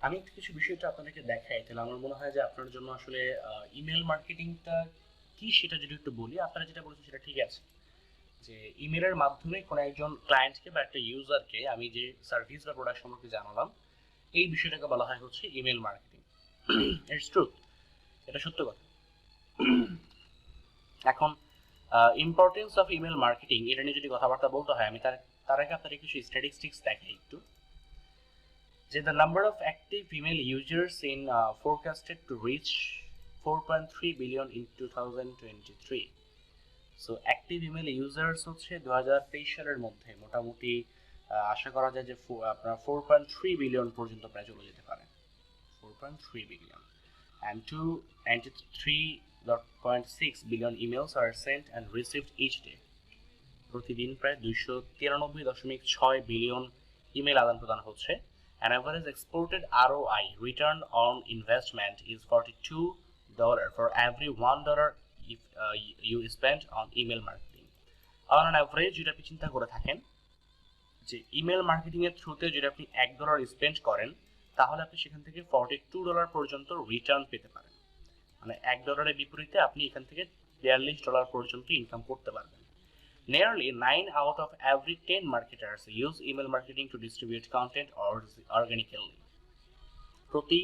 আমি কিছু বিষয়টা আপনাদেরকে দেখাই, তাহলে আমার মনে হয় যে আপনার জন্য আসলে ইমেল মার্কেটিংটা কি সেটা যদি একটু বলি। আপনারা যেটা বলেছেন সেটা ঠিক আছে, যে ইমেলের মাধ্যমে কোনো একজন ক্লায়েন্টকে বা একটা ইউজারকে আমি যে সার্ভিস বা প্রোডাক্ট সম্পর্কে জানালাম, এই বিষয়টাকে বলা হয় হচ্ছে ইমেল মার্কেটিং। ইটস ট্রু, এটা সত্য কথা। এখন ইম্পর্টেন্স অফ ইমেল মার্কেটিং এটা নিয়ে যদি কথাবার্তা বলতে হয়, আমি তার আগে আপনাদের কিছু স্ট্যাটিস্টিক্স দেখাই একটু। যে the number of active email users in forecasted to reach 4.3 billion in 2023. So active email users হচ্ছে 2023 সালের মধ্যে মোটামুটি আশা করা যায় যে আপনার 4.3 বিলিয়ন পর্যন্ত প্রায় চলে যেতে পারে। 4.3 billion and 293.6 billion emails are sent and received each day. প্রতিদিন প্রায় 293.6 বিলিয়ন ইমেল আদান প্রদান হচ্ছে। An average exported ROI, return on investment, is $42 for every $1 if you spend on email marketing. On an average যদি আপনি চিন্তা করে থাকেন যে ইমেল মার্কেটিং এর থ্রুতে যদি আপনি $1 স্পেন্ড করেন, তাহলে আপনি সেখান থেকে $42 পর্যন্ত রিটার্ন পেতে পারেন। মানে $1 বিপরীতে আপনি এখান থেকে $42 পর্যন্ত ইনকাম করতে পারবেন। Nearly 9 out of every 10 marketers use email marketing to distribute content organically. প্রতি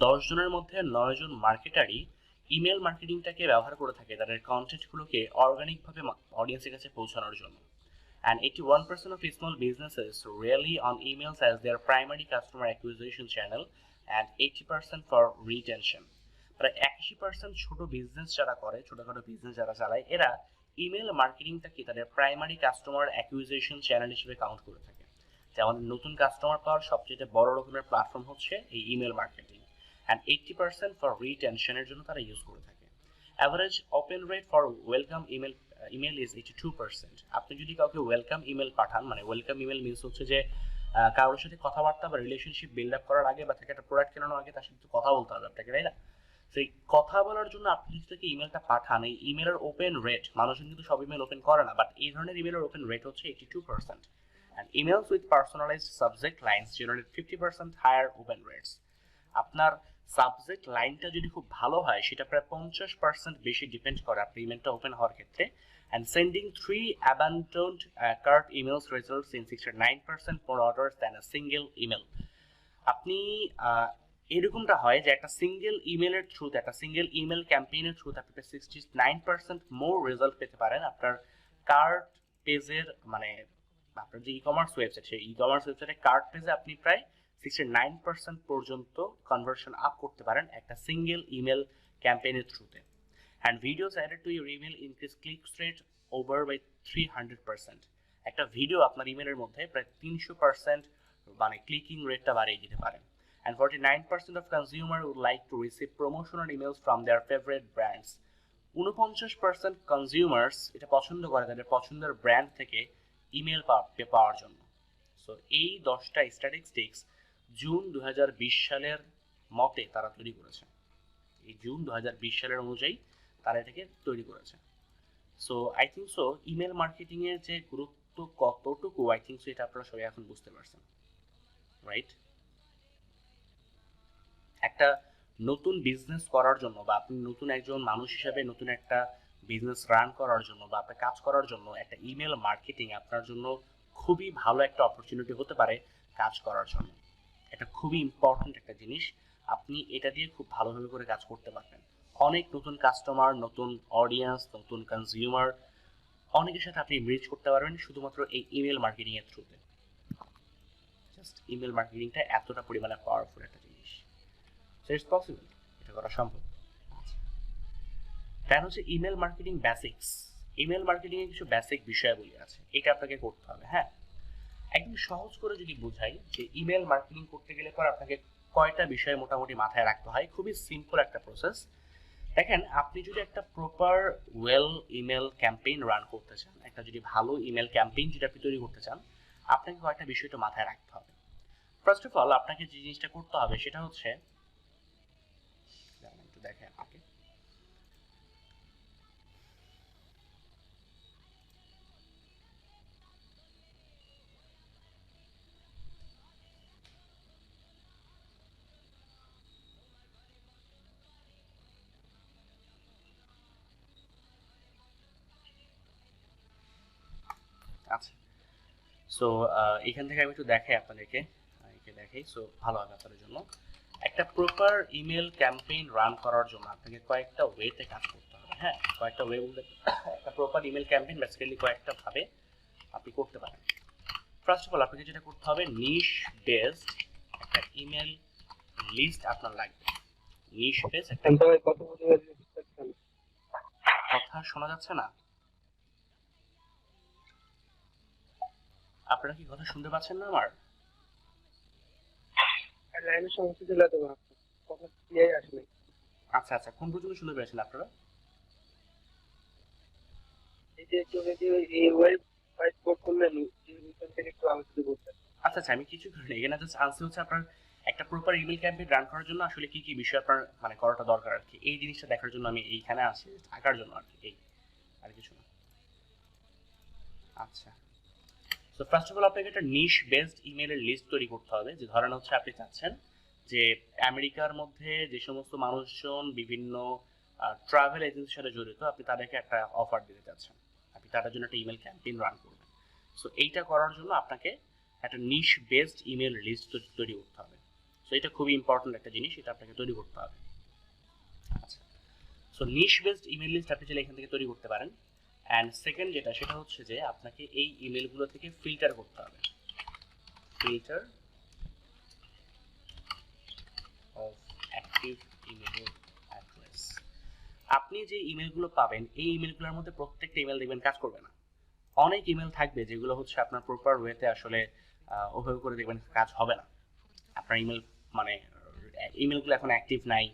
10 জনের মধ্যে 9 জন মার্কেটারই ইমেল মার্কেটিংটাকে ব্যবহার করে থাকে তাদের কন্টেন্টগুলোকে অর্গানিকভাবে অডিয়েন্সের কাছে পৌঁছানোর জন্য। And 81% of small businesses rely on emails as their primary customer acquisition channel and 80% for retention. প্রায় 81% ছোট বিজনেস যারা করে, ছোটখাটো বিজনেস যারা চালায়, এরা ইমেল মার্কেটিংটাকে তাদের প্রাইমারি কাস্টমার অ্যাকুইজিশন চ্যানেল হিসেবে কাউন্ট করে থাকে। যে আমাদের নতুন কাস্টমার পাওয়ার সবচেয়ে বড় রকমের প্ল্যাটফর্ম হচ্ছে এই ইমেল মার্কেটিং। অ্যান্ড 80% ফর রিটেনশনের জন্য তারা ইউজ করে থাকে। Average open rate for welcome email is 82%। আপনি যদি কাউকে ওয়েলকাম ইমেল পাঠান, মানে ওয়েলকাম ইমেল মিনস হচ্ছে যে কারোর সাথে কথাবার্তা বা রিলেশনশিপ বিল্ড আপ করার আগে বা তাকে একটা প্রোডাক্ট কেনানোর আগে তার সাথে কথা বলতে হবে আপনাকে, তাই না? সেই কথা বলার জন্য আপনি যদি তাকে ইমেলটা পাঠান, এই ইমেলের ওপেন রেট, মানুষজন কিন্তু সব ইমেল ওপেন করে না, বাট এই ধরনের ইমেলের ওপেন রেট হচ্ছে 82%। And emails with personalized subject lines generate 50% higher open rates. আপনার সাবজেক্ট লাইনটা যদি খুব ভালো হয়, সেটা প্রায় 50% বেশি ডিপেন্ড করে আপনার ইমেলটা ওপেন হওয়ার ক্ষেত্রে। And sending 3 abandoned cart emails results in 69% more orders than a single email. আপনি এরকমটা হয় যে একটা সিঙ্গেল ইমেলের থ্রুতে, একটা সিঙ্গেল ইমেল ক্যাম্পেইনের থ্রুতে আপনি 69% মোর রেজাল্ট পেতে পারেন আপনার কার্ট পেজের, মানে আপনার যে ই কমার্স ওয়েবসাইট, সেই ই কমার্স ওয়েবসাইটে কার্ট পেজে আপনি প্রায় 69% পর্যন্ত কনভার্সন আপ করতে পারেন একটা সিঙ্গেল ইমেল ক্যাম্পেইনের থ্রুতে। And videos added to your email increase clicks rate over by 300%। একটা ভিডিও আপনার ইমেলের মধ্যে প্রায় 300% মানে ক্লিকিং রেটটা বাড়িয়ে দিতে পারেন। And 49% of consumers would like to receive promotional emails from their favorite brands. 49% consumers এটা পছন্দ করে তাদের পছন্দের ব্র্যান্ড থেকে ইমেল পাওয়ার জন্য। সো এই 10টা স্ট্যাটিস্টিক্স জুন 2020 সালের মতে তারা তৈরি করেছে। এই জুন 2020 সালের অনুযায়ী তারা এটাকে তৈরি করেছে। So I think so email marketing এর যে গুরুত্ব কতটুকু, আই থিঙ্ক সো এটা আপনারা সবাই এখন বুঝতে পারছেন, রাইট? একটা নতুন বিজনেস করার জন্য বা আপনি নতুন একজন মানুষ হিসেবে নতুন একটা বিজনেস রান করার জন্য বা আপনার কাজ করার জন্য একটা ইমেল মার্কেটিং আপনার জন্য খুবই ভালো একটা অপরচুনিটি হতে পারে কাজ করার জন্য। এটা খুবই ইম্পর্টেন্ট একটা জিনিস, আপনি এটা দিয়ে খুব ভালোভাবে করে কাজ করতে পারবেন। অনেক নতুন কাস্টমার, নতুন অডিয়েন্স, নতুন কনজিউমার অনেকের সাথে আপনি রিচ করতে পারবেন শুধুমাত্র এই ইমেল মার্কেটিং এর থ্রুতে। জাস্ট ইমেল মার্কেটিংটা এতটা পরিমাণে পাওয়ারফুল একটা জিনিস। So it's possible, এটা করা সম্ভব। দেন হচ্ছে email marketing basics. Email marketing এর কিছু বেসিক বিষয়াবলী আছে, এটা আপনাকে করতে হবে। হ্যাঁ, একদম সহজ করে যদি বোঝাই যে ইমেল মার্কেটিং করতে গেলে পর আপনাকে কয়টা বিষয় মোটামুটি মাথায় রাখতে হয়, খুবই সিম্পল একটা প্রসেস। দেখেন, আপনি যদি একটা proper well email campaign run করতে চান, একটা যদি ভালো ইমেল ক্যাম্পেইন যদি আপনি তৈরি করতে চান, আপনাকে কয়েকটা বিষয়টা মাথায় রাখতে হবে। ফার্স্ট অফ অল আপনাকে যে জিনিসটা করতে হবে সেটা হচ্ছে, একটু দেখেন আপনাকে, আচ্ছা, সো এখান থেকে আমি একটু দেখাই আপনাদেরকে, দেখাই, সো ভালো হবে আপনাদের জন্য। একটা প্রপার ইমেল ক্যাম্পেইন রান করার জন্য আপনাকে কয়েকটা ওয়েতে কাজ করতে হবে। হ্যাঁ, কয়েকটা ওয়ে বলতে একটা প্রপার ইমেল ক্যাম্পেইন বেসিক্যালি কয়েকটা ভাবে আপনি করতে পারেন। ফার্স্ট অফ অল আপনাকে যেটা করতে হবে, নিশ বেসড একটা ইমেল লিস্ট আপনার লাগবে। নিশ বেসড একটা কথা শোনা যাচ্ছে না? আপনারা কি কথা শুনতে পাচ্ছেন না আমার? লাইনের সমস্যা ছিল তো কথা ক্লিয়ার আসলে। আচ্ছা আচ্ছা, কোন পর্যন্ত শুনতে পেরেছেন আপনারা? এই যে এই ওয়েব ফাইট কোড করলেন এই বিষয় থেকে একটু আলোচনা করতে। আচ্ছা আচ্ছা, আমি কিছু করি না, এখানে জাস্ট আনসার হচ্ছে আপনার একটা প্রপার ইমেল ক্যাম্পেইন রান করার জন্য আসলে কি কি বিষয় আপনার মানে করাটা দরকার আর কি, এই জিনিসটা দেখার জন্য আমি এইখানে আছি, থাকার জন্য আর কি, এই আর কিছু না। আচ্ছা, সো ফার্স্ট অফ অল আপনাকে একটা নিশ বেসড ইমেলের লিস্ট তৈরি করতে হবে। যে ধরেন হচ্ছে আপনি চাচ্ছেন যে আমেরিকার মধ্যে যে সমস্ত মানুষজন বিভিন্ন ট্রাভেল এজেন্সির সাথে জড়িত, আপনি তাদেরকে একটা অফার দিতে চাচ্ছেন, আপনি তাদের জন্য একটা ইমেল ক্যাম্পেইন রান করবেন। সো এইটা করার জন্য আপনাকে একটা নিশ বেসড ইমেল লিস্ট তৈরি করতে হবে। সো এটা খুবই ইম্পর্টেন্ট একটা জিনিস, এটা আপনাকে তৈরি করতে হবে। আচ্ছা, সো নিশ বেসড ইমেল লিস্ট আপনি চাইলে এখান থেকে তৈরি করতে পারেন। অ্যান্ড সেকেন্ড যেটা, সেটা হচ্ছে যে আপনাকে এই ইমেলগুলো থেকে ফিল্টার করতে হবে। Filter of active email address. আপনি যে ইমেলগুলো পাবেন এই ইমেলগুলোর মধ্যে প্রত্যেকটা ইমেল দেখবেন কাজ করবে না। অনেক ইমেল থাকবে যেগুলো হচ্ছে আপনার প্রপার ওয়েতে আসলে ওভাবে করে দেখবেন কাজ হবে না। আপনার ইমেল মানে ইমেলগুলো এখন অ্যাক্টিভ নাই,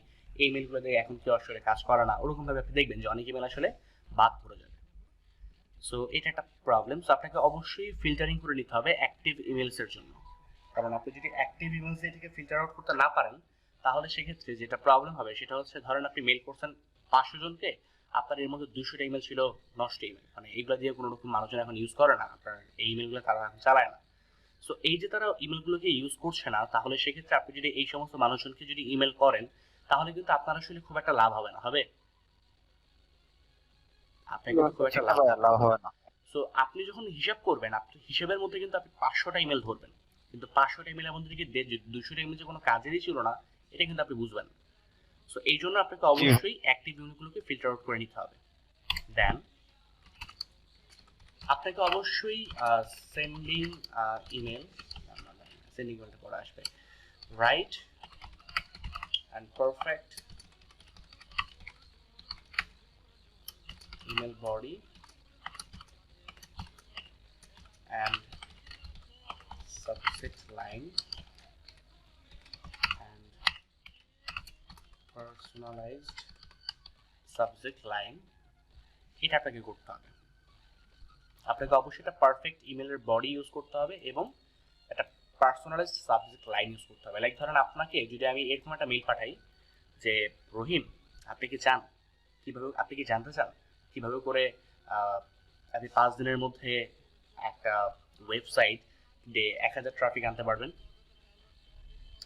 এই ইমেলগুলোতে এখন কেউ আসলে কাজ করে না, ওরকমভাবে আপনি দেখবেন যে অনেক ইমেল আসলে বাদ পড়ে যাবে। সো এটা একটা প্রবলেম। সো আপনাকে অবশ্যই ফিল্টারিং করে নিতে হবে অ্যাক্টিভ ইমেলসের জন্য, কারণ আপনি যদি অ্যাক্টিভ ইমেলস এটাকে ফিল্টার আউট করতে না পারেন তাহলে সেক্ষেত্রে যেটা প্রবলেম হবে সেটা হচ্ছে, ধরেন আপনি মেল করছেন 500 জনকে, আপনার এর মধ্যে 200টা ইমেল ছিল নষ্ট ইমেল, মানে এইগুলো দিয়ে কোনো রকম মানুষজন এখন ইউজ করে না, আপনার এই ইমেলগুলো তারা এখন চালায় না। সো এই যে তারা ইমেলগুলোকে ইউজ করছে না, তাহলে সেক্ষেত্রে আপনি যদি এই সমস্ত মানুষজনকে যদি ইমেল করেন তাহলে কিন্তু আপনার আসলে খুব একটা লাভ হবে না, হবে আপনার কিন্তু খুব একটা লাভ হবে না। সো আপনি যখন হিসাব করবেন, আপনি হিসাবের মধ্যে কিন্তু আপনি 500টা ইমেল ধরবেন, কিন্তু 500টা ইমেলের মধ্যে কি 200টা ইমেল যে কোনো কাজেরই ছিল না এটা কিন্তু আপনি বুঝবেন। সো এই জন্য আপনাকে অবশ্যই অ্যাক্টিভ ইমেলগুলোকে ফিল্টার আউট করে নিতে হবে। দেন আপনাকে অবশ্যই সেন্ডিং ইমেল, সেন্ডিং ইমেলটা পড়া আসবে, right and perfect email body and subject line and personalized subject line, এটা আপনাকে করতে হবে। আপনাকে অবশ্যই একটা পারফেক্ট ইমেলের বডি ইউজ করতে হবে এবং একটা পার্সোনালাইজড সাবজেক্ট লাইন ইউজ করতে হবে। লাইক ধরেন আপনাকে যদি আমি এরকম একটা মেল পাঠাই যে রহিম আপনি কি চান, কিভাবে আপনি কি জানতে চান কিভাবে করে আপনি 5 দিনের মধ্যে একটা ওয়েবসাইট দিয়ে 1000 ট্রাফিক আনতে পারবেন।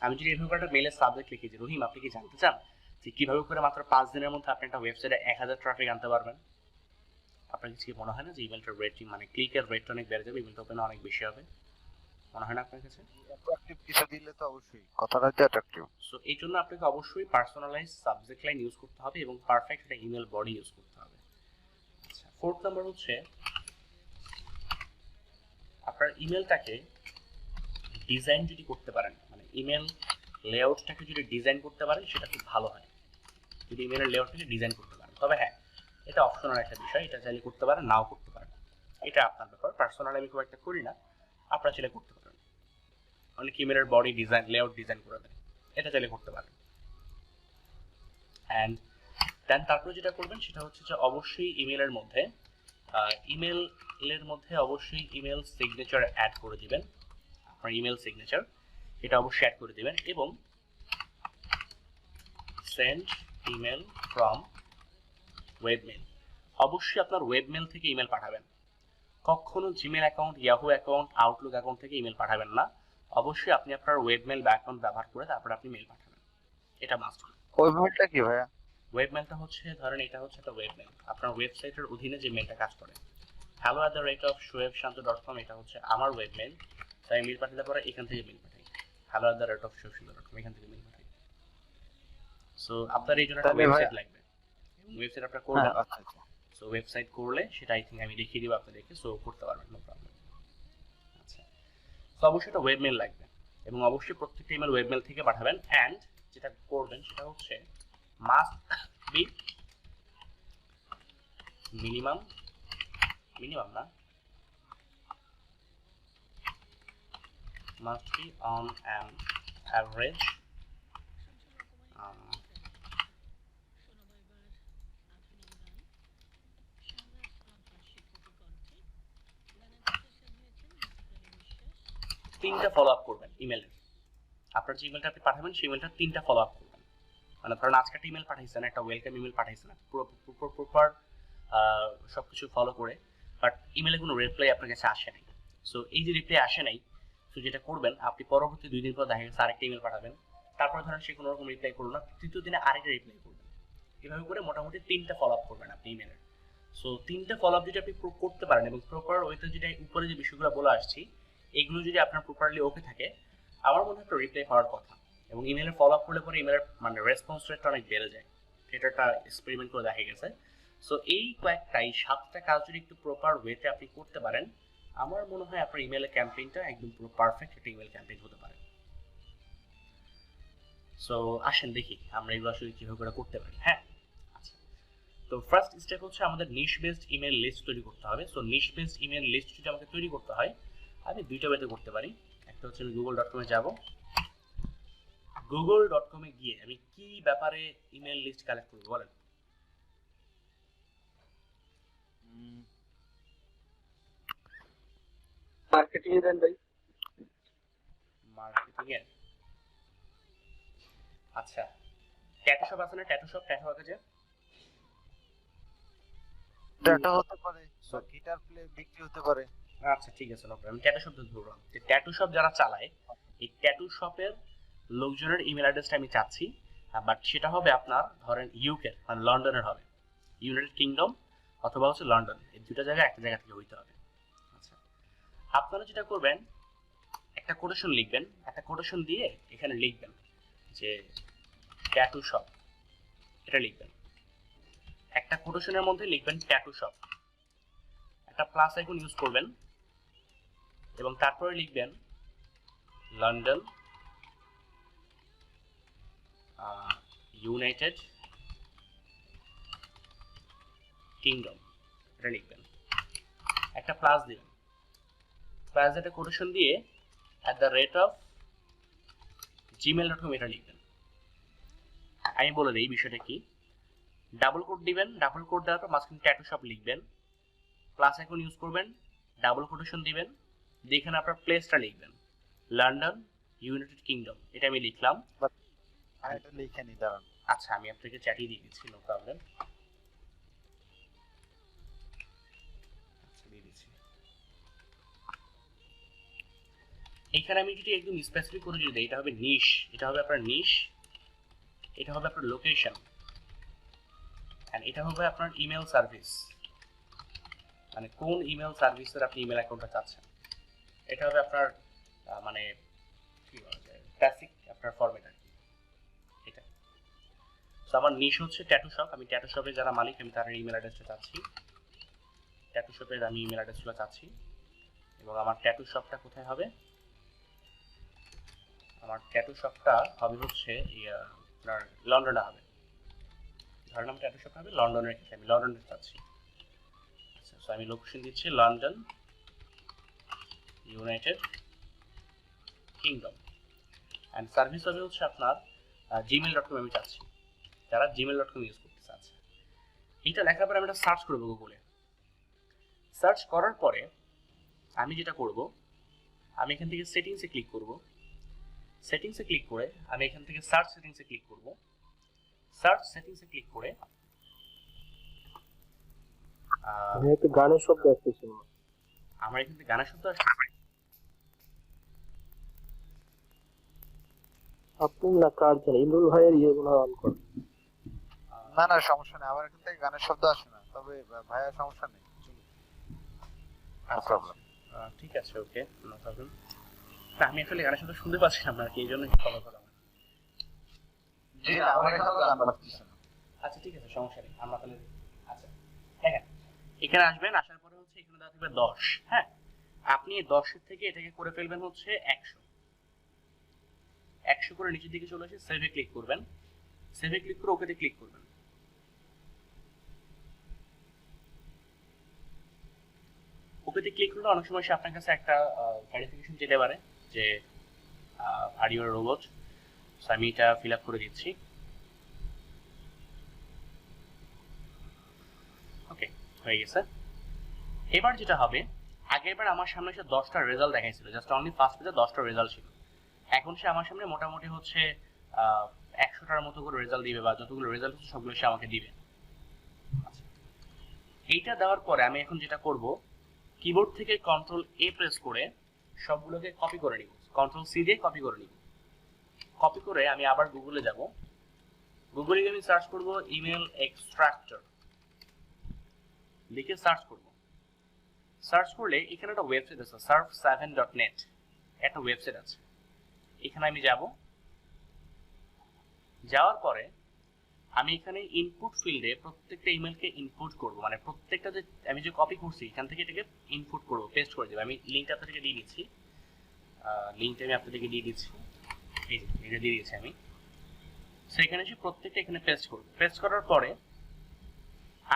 আমি যদি এভাবে একটা মেলের সাবজেক্ট লিখি যে রহিম আপনি কি জানতে চান যে কিভাবে করে মাত্র 5 দিনের মধ্যে আপনি একটা ওয়েবসাইটে 1000 ট্রাফিক আনতে পারবেন, আপনার কাছে কি মনে হয় না যে ইমেলটার রেটিং মানে ক্লিকের রেট অনেক বেড়ে যাবে, ইমেলটা ওপেন অনেক বেশি হবে, মনে হয় না আপনার কাছে? অ্যাট্রাকটিভ কিছু দিলে তো অবশ্যই কথাটা তো অ্যাট্রাকটিভ। সো এই জন্য আপনাকে অবশ্যই পার্সোনালাইজ সাবজেক্ট লাইন ইউজ করতে হবে এবং পারফেক্ট একটা ইমেল বডি ইউজ করতে হবে। আচ্ছা, ফোর্থ নাম্বার হচ্ছে আপনার ইমেলটাকে ডিজাইন যদি করতে পারেন, মানে ইমেল লেআউটটাকে যদি ডিজাইন করতে পারেন সেটা খুব ভালো হয়, যদি ইমেলের লেআউটটাকে ডিজাইন করতে পারেন। তবে হ্যাঁ, এটা অপশনাল একটা বিষয়, এটা চাইলে করতে পারেন নাও করতে পারেন, এটা আপনার ব্যাপার। পার্সোনাল আমি খুব একটা করি না, আপনারা চাইলে করতে পারেন। অনেক ইমেলের বডি ডিজাইন লেআউট ডিজাইন করে দেয়, এটা চাইলে করতে পারেন। অ্যান্ড দেন তারপরে যেটা করবেন সেটা হচ্ছে যে অবশ্যই ইমেলের মধ্যে অবশ্যই ইমেল সিগনেচার অ্যাড করে দিবেন, আপনার ইমেল সিগনেচার এটা অবশ্যই অ্যাড করে দিবেন। এবং সেন্ড ইমেল ফ্রম ওয়েবমেল, অবশ্যই আপনার ওয়েবমেল থেকে ইমেল পাঠাবেন, কখনো Gmail account, Yahoo account, Outlook account থেকে ইমেল পাঠাবেন না, অবশ্যই আপনি আপনার ওয়েবমেল বা অ্যাকাউন্ট ব্যবহার করে তারপর আপনি মেল পাঠাবেন, এটা মাস্ট। ওয়েবমেলটা কি ভাইয়া? ওয়েবমেলটা হচ্ছে ধরেন এটা হচ্ছে একটা ওয়েবমেল, আপনার ওয়েবসাইটের অধীনে যে মেলটা কাজ করে hello@shoaibshantu.com এটা হচ্ছে আমার ওয়েবমেল। তো আমি মেল পাঠালে পরে এখান থেকে মেল পাঠাই, hello@shoaibshantu.com এখান থেকে মেল পাঠাই। সো আপনার এই জন্য একটা তাহলে ভাই ওয়েবসাইট লাগবে, ওয়েবসাইট আপনার করবেন। আচ্ছা আচ্ছা সো ওয়েবসাইট করলে সেটা আই থিঙ্ক আমি দেখিয়ে দিব আপনাদেরকে, সো করতে পারবেন, নো প্রবলেম। আচ্ছা, তো অবশ্যই একটা ওয়েবমেল লাগবে এবং অবশ্যই প্রত্যেকটা ইমেল ওয়েবমেল থেকে পাঠাবেন। অ্যান্ড যেটা করবেন সেটা হচ্ছে মাস্ট বি মিনিমাম না, must be on an average um, 3টা ফলো আপ করবেন ইমেলের। আপনার যে ইমেলটা আপনি পাঠাবেন সেই ইমেলটা 3টা ফলো আপ করবেন। মানে ধরেন আজকে একটা ইমেল পাঠাইছেন, একটা ওয়েলকাম ইমেল পাঠাইছেন পুরো প্রপার সবকিছু ফলো করে, বাট ইমেলে কোনো রিপ্লাই আপনার কাছে আসে নাই। সো এই যে রিপ্লাই আসে নাই, সো যেটা করবেন আপনি পরবর্তী 2 দিন পর দেখা গেছে আরেকটা ইমেল পাঠাবেন, তারপর ধরেন সে কোনো রকম রিপ্লাই করলো না, তৃতীয় দিনে আরেকটা রিপ্লাই করবেন। এভাবে করে মোটামুটি 3টা ফলো আপ করবেন আপনি ইমেলের। সো 3টা ফলো আপ যদি আপনি করতে পারেন এবং প্রপার ওয়েতে যেটা উপরে যে বিষয়গুলো বলে আসছি এইগুলো যদি আপনার প্রপারলি ওকে থাকে, আমার মনে হয় একটা রিপ্লাই পাওয়ার কথা। এবং ইমেলের ফলো আপ করলে পরে ইমেলের মানে রেসপন্স রেটটা অনেক বেড়ে যায়, এটা একটা এক্সপেরিমেন্ট করে দেখা গেছে। সো এই কয়েকটাই 7টা কাজ যদি একটু প্রপার ওয়েতে আপনি করতে পারেন, আমার মনে হয় আপনার ইমেলের ক্যাম্পেইনটা একদম পুরো পারফেক্ট একটা ইমেল ক্যাম্পেইন হতে পারে। সো আসেন দেখি আমরা এগুলো আসলে কিভাবে করে করতে পারি। হ্যাঁ, আচ্ছা, তো ফার্স্ট স্টেপ হচ্ছে আমাদের নিশ বেসড ইমেল লিস্ট তৈরি করতে হবে। সো নিশ বেসড ইমেল লিস্ট যদি আমাকে তৈরি করতে হয়, আমি 2টা ওয়েতে করতে পারি। একটা হচ্ছে আমি google.com এ যাব, google.com এ গিয়ে আমি কি ব্যাপারে ইমেল লিস্ট কালেক্ট করব বলেন? মার্কেটিং এ দেন ভাই। মার্কেটিং এর, আচ্ছা, ট্যাটু শপ আছে না, ট্যাটু শপ, ট্যাটু আঁকে ডেটা হতে পারে বা গিটার প্লে বিক্রি হতে পারে। আচ্ছা ঠিক আছে, নো প্রবলেম। আমি ট্যাটু শপ ধরলাম, যে ট্যাটু শপ যারা চালায় এই ট্যাটু শপের লোকজনের ইমেল অ্যাড্রেসটা আমি চাচ্ছি, বাট সেটা হবে আপনার ধরেন ইউকে মানে লন্ডনের হবে, ইউনাইটেড কিংডম অথবা হচ্ছে লন্ডন, এই দুটো জায়গায় একটা জায়গা থেকে হইতে হবে। আচ্ছা, আপনারা যেটা করবেন একটা কোটেশন লিখবেন, একটা কোটেশন দিয়ে এখানে লিখবেন যে ট্যাটু শপ, এটা লিখবেন। একটা কোটেশনের মধ্যে লিখবেন ট্যাটু শপ, একটা প্লাস আইকন ইউজ করবেন এবং তারপরে লিখবেন লন্ডন ইউনাইটেড কিংডম, এটা লিখবেন। একটা প্লাস দিবেন, প্লাস একটা কোটেশন দিয়ে @gmail.com এটা লিখবেন। আমি বলে দিই বিষয়টা কি, ডাবল কোড দিবেন, ডাবল কোড দেওয়ার পর মাঝখানে ট্যাটু শপ লিখবেন, প্লাস আইকন ইউজ করবেন, ডাবল কোটেশন দিবেন, দিয়ে এখানে আপনার প্লেসটা লিখবেন লন্ডন ইউনাইটেড কিংডম, এটা আমি লিখলাম। আর এটা লিখে নি দাঁড়ান। আচ্ছা, আমি আপনাকে চ্যাটই দিয়ে দিচ্ছি, নো প্রবলেম। আচ্ছা, দিয়ে দিচ্ছি। এখানে আমি যদি একদম স্পেসিফিক করে যদি দেই, এটা হবে নিশ, এটা হবে আপনার নিশ, এটা হবে আপনার লোকেশন, এন্ড এটা হবে আপনার ইমেল সার্ভিস, মানে কোন ইমেল সার্ভিসের আপনি ইমেল অ্যাকাউন্টটা চাচ্ছেন। এটা হবে আপনার মানে কি বলা যায় বেসিক আপনার ফরম্যাট আর কি এটা। তো আমার নিশ হচ্ছে ট্যাটু শপ, আমি ট্যাটু শপে যারা মালিক আমি তাদের ইমেল অ্যাড্রেসটা চাচ্ছি, ট্যাটু শপের আমি ইমেল অ্যাড্রেসগুলো চাচ্ছি। এবং আমার ট্যাটু শপটা কোথায় হবে, আমার ট্যাটু শপটা হবে হচ্ছে আপনার লন্ডনে হবে, ধরেন আমার ট্যাটু শপটা হবে লন্ডনের ক্ষেত্রে, আমি লন্ডনে চাচ্ছি। আচ্ছা, সো আমি লোকেশন দিচ্ছি London United kingdom, and service হবে হচ্ছে আপনার gmail.com আমি চাচ্ছি, যারা gmail.com ইউজ করতে চাচ্ছে। এইটা লেখার পরে আমি এটা সার্চ করবো গুগলে, সার্চ করার পরে আমি যেটা করব, আমি এখান থেকে সেটিংসে ক্লিক করব, সেটিংসে ক্লিক করে আমি এখান থেকে সার্চ সেটিংসে ক্লিক করব, সার্চ সেটিংসে ক্লিক করে আমি একটা গানের শব্দ আসতেছে না। আমার এখান থেকে গানের শব্দ আসছে, আপনি না কার জানেন, ইমরুল ভাইয়ের ইয়েগুলো অন করেন। না না সমস্যা নেই, আমার এখান থেকে গানের শব্দ আসে না, তবে ভাইয়া সমস্যা নেই। প্রবলেম। ঠিক আছে, ওকে, নো প্রবলেম। না, আমি আসলে গানের সাথে শুনতে পাচ্ছি না আপনার কি, এই জন্য ফলো করা। জি না, আমার এখানেও জানতে পারতেছি না। আচ্ছা ঠিক আছে, সমস্যা নেই, আমরা তাহলে আচ্ছা হ্যাঁ এখানে আসবেন, আসার পরে হচ্ছে এখানে দেওয়া থাকবে 10। হ্যাঁ, আপনি 10-এর থেকে এটাকে করে ফেলবেন হচ্ছে 100 করে নিচের দিকে চলে এসে সেভে ক্লিক করবেন, সেভে ক্লিক করে ওকেতে ক্লিক করবেন। ওকেতে ক্লিক করলে অনেক সময় সে আপনার কাছে একটা ভেরিফিকেশন যেতে পারে যে আর ইউ রোবট। সো আমি এটা ফিল আপ করে দিচ্ছি। ওকে, হয়ে গেছে। এবার যেটা হবে, আগেরবার আমার সামনে সে 10টা রেজাল্ট দেখাইছিল, জাস্ট অনলি ফার্স্ট পেজে 10টা রেজাল্ট ছিল। এখন সে আমার সামনে মোটামুটি হচ্ছে 100টার মতো করে রেজাল্ট দিবে, বা যতগুলো রেজাল্ট হচ্ছে সবগুলো সে আমাকে দিবে। আচ্ছা, এইটা দেওয়ার পরে আমি এখন যেটা করব, কিবোর্ড থেকে কন্ট্রোল এ প্রেস করে সবগুলোকে কপি করে নিব, কন্ট্রোল সি দিয়ে কপি করে নিব। কপি করে আমি আবার গুগলে যাব, গুগলে গিয়ে আমি সার্চ করব ইমেল এক্সট্রাক্টর, লিখে সার্চ করব। সার্চ করলে এখানে একটা ওয়েবসাইট আছে, surf7.net, একটা ওয়েবসাইট আছে। এখানে আমি যাব, যাওয়ার পরে আমি এখানে ইনপুট ফিল্ডে প্রত্যেকটা ইমেলকে ইনপুট করব, মানে প্রত্যেকটা যে আমি যে কপি করছি এখান থেকে এটাকে ইনপুট করব, পেস্ট করে দেব। আমি লিঙ্কটা আপনাদেরকে দিয়ে দিচ্ছি, লিঙ্কটা আমি আপনাদেরকে দিয়ে দিচ্ছি, এই যে এটা দিয়ে দিয়েছি আমি। সো এখানে এসে প্রত্যেকটা এখানে পেস্ট করব। পেস্ট করার পরে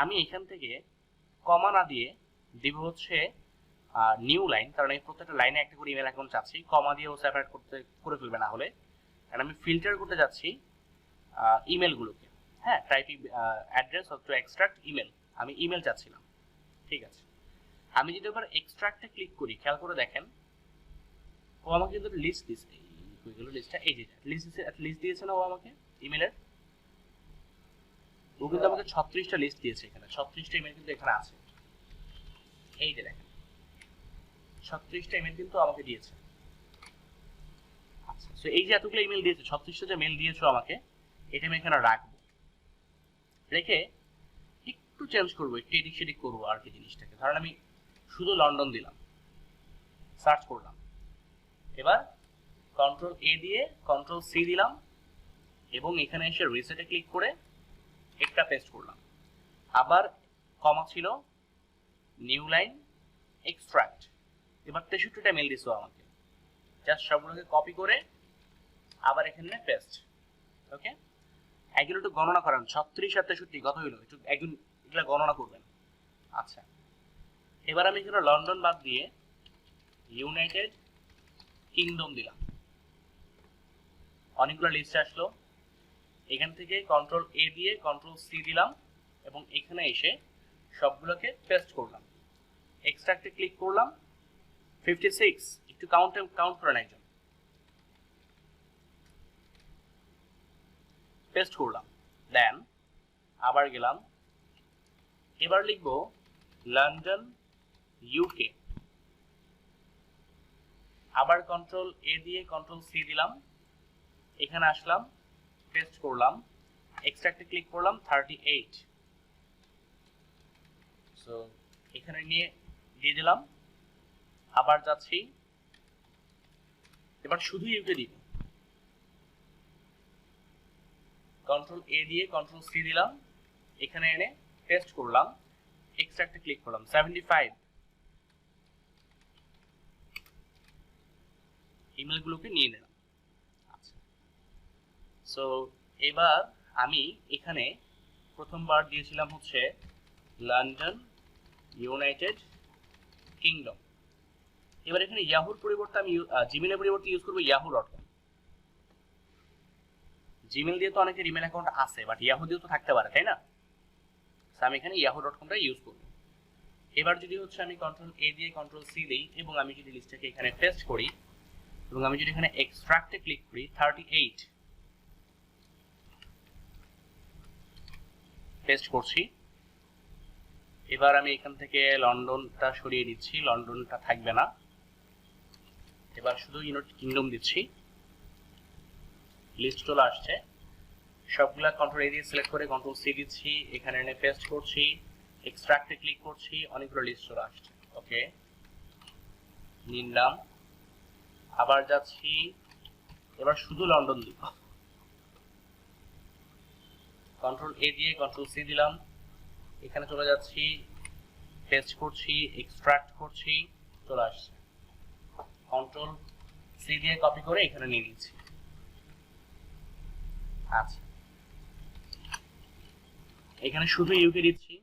আমি এখান থেকে কমা না দিয়ে দিব হচ্ছে নিউ লাইন, কারণ এই প্রত্যেকটা লাইনে একটা করে ইমেল অ্যাকাউন্ট চাচ্ছি, কমা দিয়েও সেপারেট করে ফেলবে না হলে। কারণ আমি ফিল্টার করতে যাচ্ছি ইমেলগুলোকে। হ্যাঁ, typing address to extract email, আমি ইমেল চাচ্ছিলাম। ঠিক আছে, আমি যদি এবার এক্সট্রাক্টে ক্লিক করি, খেয়াল করে দেখেন ও আমাকে কিন্তু লিস্ট দিচ্ছে, এইগুলো লিস্টটা, এই যে লিস্ট দিয়েছে না ও আমাকে ইমেলের, ও কিন্তু আমাকে 36টা লিস্ট দিয়েছে। এখানে 36টা ইমেল কিন্তু এখানে আছে, এই যে দেখেন 36টা ইমেল কিন্তু আমাকে দিয়েছে। আচ্ছা, সো এই যে এতগুলো ইমেল দিয়েছে, 36টা যে মেল দিয়েছো আমাকে, এটা আমি এখানে রাখবো, রেখে একটু চেঞ্জ করবো, একটু এদিক সেদিক করবো আর কি জিনিসটাকে। ধরেন আমি শুধু লন্ডন দিলাম, সার্চ করলাম, এবার কন্ট্রোল এ দিয়ে কন্ট্রোল সি দিলাম, এবং এখানে এসে রিসেটে ক্লিক করে একটা পেস্ট করলাম। আবার কমা ছিল, নিউ লাইন, এক্সট্রাক্ট। এবার 63টা মেল দিছো আমাকে, জাস্ট সবগুলোকে কপি করে আবার এখানে পেস্ট। ওকে, এগুলো একটু গণনা করেন, 36 আর 63 কত হইলো, একটু একদিন এগুলো গণনা করবেন। আচ্ছা, এবার আমি এখানে লন্ডন বাদ দিয়ে ইউনাইটেড কিংডম দিলাম, অনেকগুলো লিস্ট আসলো। এখান থেকে কন্ট্রোল এ দিয়ে কন্ট্রোল সি দিলাম, এবং এখানে এসে সবগুলোকে পেস্ট করলাম, এক্সট্রাক্টে ক্লিক করলাম, 56, একটু কাউন্ট করেন একজন, পেস্ট করলাম, দেন আবার গেলাম, এবার লিখব লন্ডন ইউকে, আবার কন্ট্রোল এ দিয়ে কন্ট্রোল সি দিলাম, এখানে আসলাম, পেস্ট করলাম, এক্সট্রাক্টে ক্লিক করলাম, 38। সো এখানে নিয়ে দিয়ে দিলাম, আবার যাচ্ছি, এবার শুধু ইউকে দিব, কন্ট্রোল এ দিয়ে কন্ট্রোল সি দিলাম, এখানে এনে পেস্ট করলাম, এক্সট্রাক্টে ক্লিক করলাম, 75 ইমেলগুলোকে নিয়ে নিলাম। আচ্ছা, সো এবার আমি এখানে প্রথমবার দিয়েছিলাম হচ্ছে লন্ডন ইউনাইটেড কিংডম। এবার এখানে ইয়াহুর পরিবর্তে আমি জিমেলের পরিবর্তে ইউজ করবো yahoo.com। জিমেল দিয়ে তো অনেকের ইমেল অ্যাকাউন্ট আছে, বাট ইয়াহু দিয়েও তো থাকতে পারে, তাই না? আমি এখানে yahoo.com-টা ইউজ করব। এবার যদি হচ্ছে আমি কন্ট্রোল এ দিয়ে কন্ট্রোল সি দিই, এবং আমি যদি লিস্টটাকে এখানে পেস্ট করি, এবং আমি যদি এখানে এক্সট্রাক্টে ক্লিক করি, 38 পেস্ট করছি। এবার আমি এখান থেকে লন্ডনটা সরিয়ে দিচ্ছি, লন্ডনটা থাকবে না, এবার শুধু ইউনাইটেড কিংডম দিচ্ছি, লিস্ট চলে আসছে। সবগুলা কন্ট্রোল এ দিয়ে সিলেক্ট করে কন্ট্রোল সি দিচ্ছি, এখানে এনে পেস্ট করছি, এক্সট্রাক্টে ক্লিক করছি, অনেকগুলো লিস্ট চলে আসছে। ওকে, নিলাম, আবার যাচ্ছি, এবার শুধু লন্ডন দিব, কন্ট্রোল এ দিয়ে কন্ট্রোল সি দিলাম, এখানে চলে যাচ্ছি, পেস্ট করছি, এক্সট্রাক্ট করছি, চলে আসছে, কন্ট্রোল সি দিয়ে কপি করে এখানে নিয়ে নিচ্ছি। আচ্ছা, এখানে শুধু ইউকে দিচ্ছি,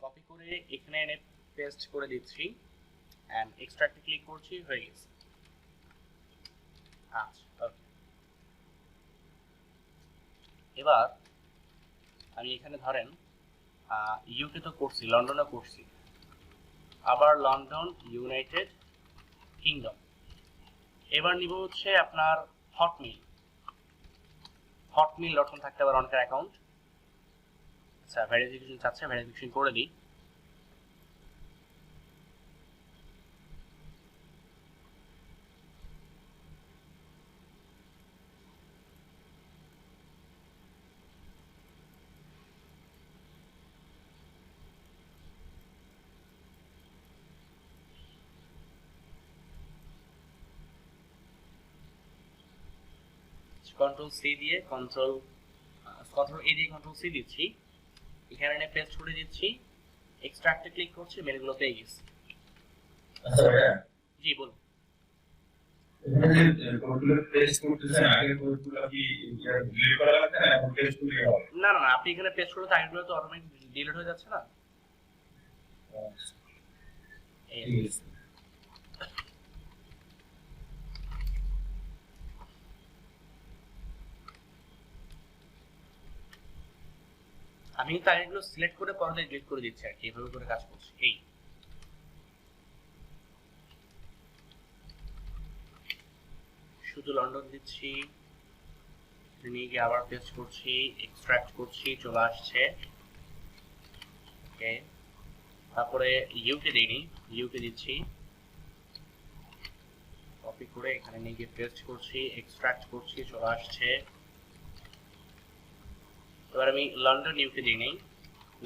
কপি করে এখানে এনে পেস্ট করে দিচ্ছি, এন্ড এক্সট্রাক্টে ক্লিক করছি, হয়ে গেছে। আচ্ছা, ওকে। এবার আমি এখানে ধরেন ইউকে তো করছি, লন্ডনে করছি, আবার লন্ডন, ইউনাইটেড কিংডম। এবার নিব হচ্ছে আপনার হটমেইল। হটমেইল ডট কম থাকতে পারে অনেকের অ্যাকাউন্ট। আচ্ছা, ভেরিফিকেশন চাচ্ছে, ভেরিফিকেশন করে দিই। কন্ট্রোল সি দিয়ে কন্ট্রোল এ দিয়ে কন্ট্রোল সি দিচ্ছি, এখানে এনে পেস্ট করে দিচ্ছি, এক্সট্রাক্টে ক্লিক করছি, মেলগুলো পেয়ে গেছি। আচ্ছা ভাইয়া, জি বলুন। এখানে যে কোডগুলো পেস্ট করতেছেন আগে কোডগুলো কি ডিলিট করা লাগবে না এখন পেস্ট করলে হবে? না না না, আপনি এখানে পেস্ট করলে তো আগেগুলো তো অটোমেটিক ডিলিট হয়ে যাচ্ছে না। এই আর কি। ঠিক আছে। আমি কিন্তু আগেগুলো সিলেক্ট করে পরে ডিলিট করে দিচ্ছি আর কি, এভাবে করে কাজ করছি। এই শুধু লন্ডন দিচ্ছি, নিয়ে গিয়ে আবার পেস্ট করছি, এক্সট্রাক্ট করছি, চলে আসছে। ওকে, তারপরে ইউকে দিইনি, ইউকে দিচ্ছি, কপি করে এখানে নিয়ে গিয়ে পেস্ট করছি, এক্সট্রাক্ট করছি, চলে আসছে। এবার আমি লন্ডন ইউকে দিইনি,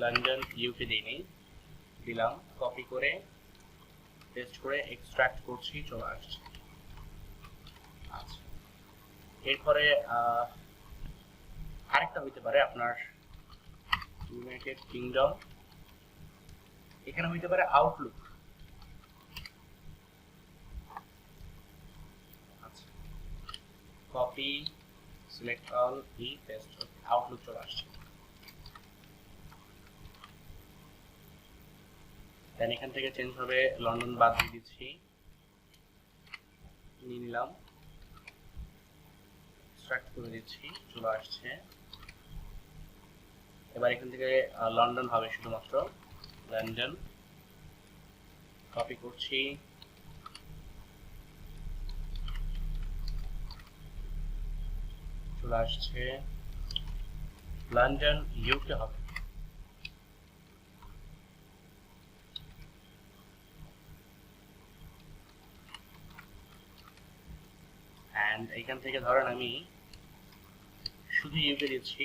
লন্ডন ইউকে দিইনি, দিলাম, কপি করে পেস্ট করে এক্সট্রাক্ট করছি, চলে আসছে। আচ্ছা, এরপরে আরেকটা হইতে পারে আপনার ইউনাইটেড কিংডম, এখানে হইতে পারে আউটলুক। আচ্ছা, কপি, সিলেক্ট অল, ই পেস্ট, আউটলুক চলে আসছে। দেন এখান থেকে চেঞ্জ হবে, লন্ডন বাদ দিয়ে দিচ্ছি, নিয়ে নিলাম, এক্সট্রাক্ট করে দিচ্ছি, চলে আসছে। এবার এখান থেকে লন্ডন হবে শুধুমাত্র, লন্ডন, কপি করছি, চলে আসছে, লন্ডন ইউকে হবে। এন্ড এখান থেকে ধরেন আমি শুধু ইউকে দিচ্ছি,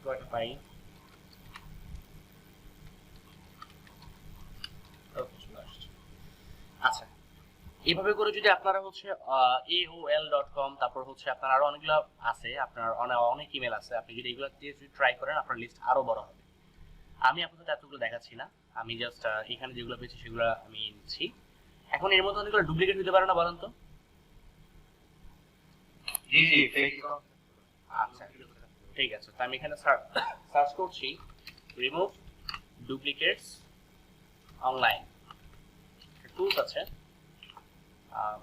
কয়টা পাই, ওকে চলে আসছে। আচ্ছা, এইভাবে করে যদি আপনারা হচ্ছে aol.com, তারপর হচ্ছে আপনার আরো অনেকগুলো আছে, আপনার অনেক ইমেল আছে, আপনি যদি এগুলো দিয়ে যদি ট্রাই করেন আপনার লিস্ট আরো বড় হবে। আমি আপনাদের এতগুলো দেখাচ্ছি না, আমি জাস্ট এখানে যেগুলো পেয়েছি সেগুলো আমি নিচ্ছি। এখন এর মধ্যে অনেকগুলো ডুপ্লিকেট হতে পারে না বলেন তো? জি জি ফেক আচ্ছা, ঠিক আছে, তো আমি এখানে সার্চ করছি রিমুভ ডুপ্লিকেটস অনলাইন, টুলস আছে,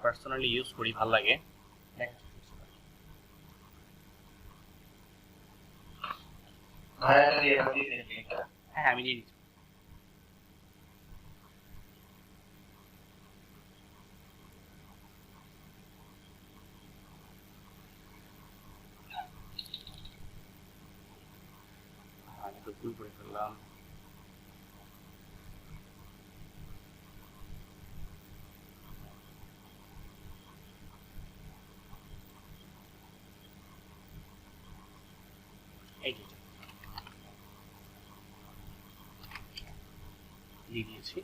পার্সোনালি ইউজ করি, ভালো লাগে। ভাইয়া দিয়ে দিয়েছেন লিংকটা। হ্যাঁ, আমি দিয়ে দিচ্ছি। আমি তো ভুল করে ফেললাম। এই যে দিয়ে দিয়েছি।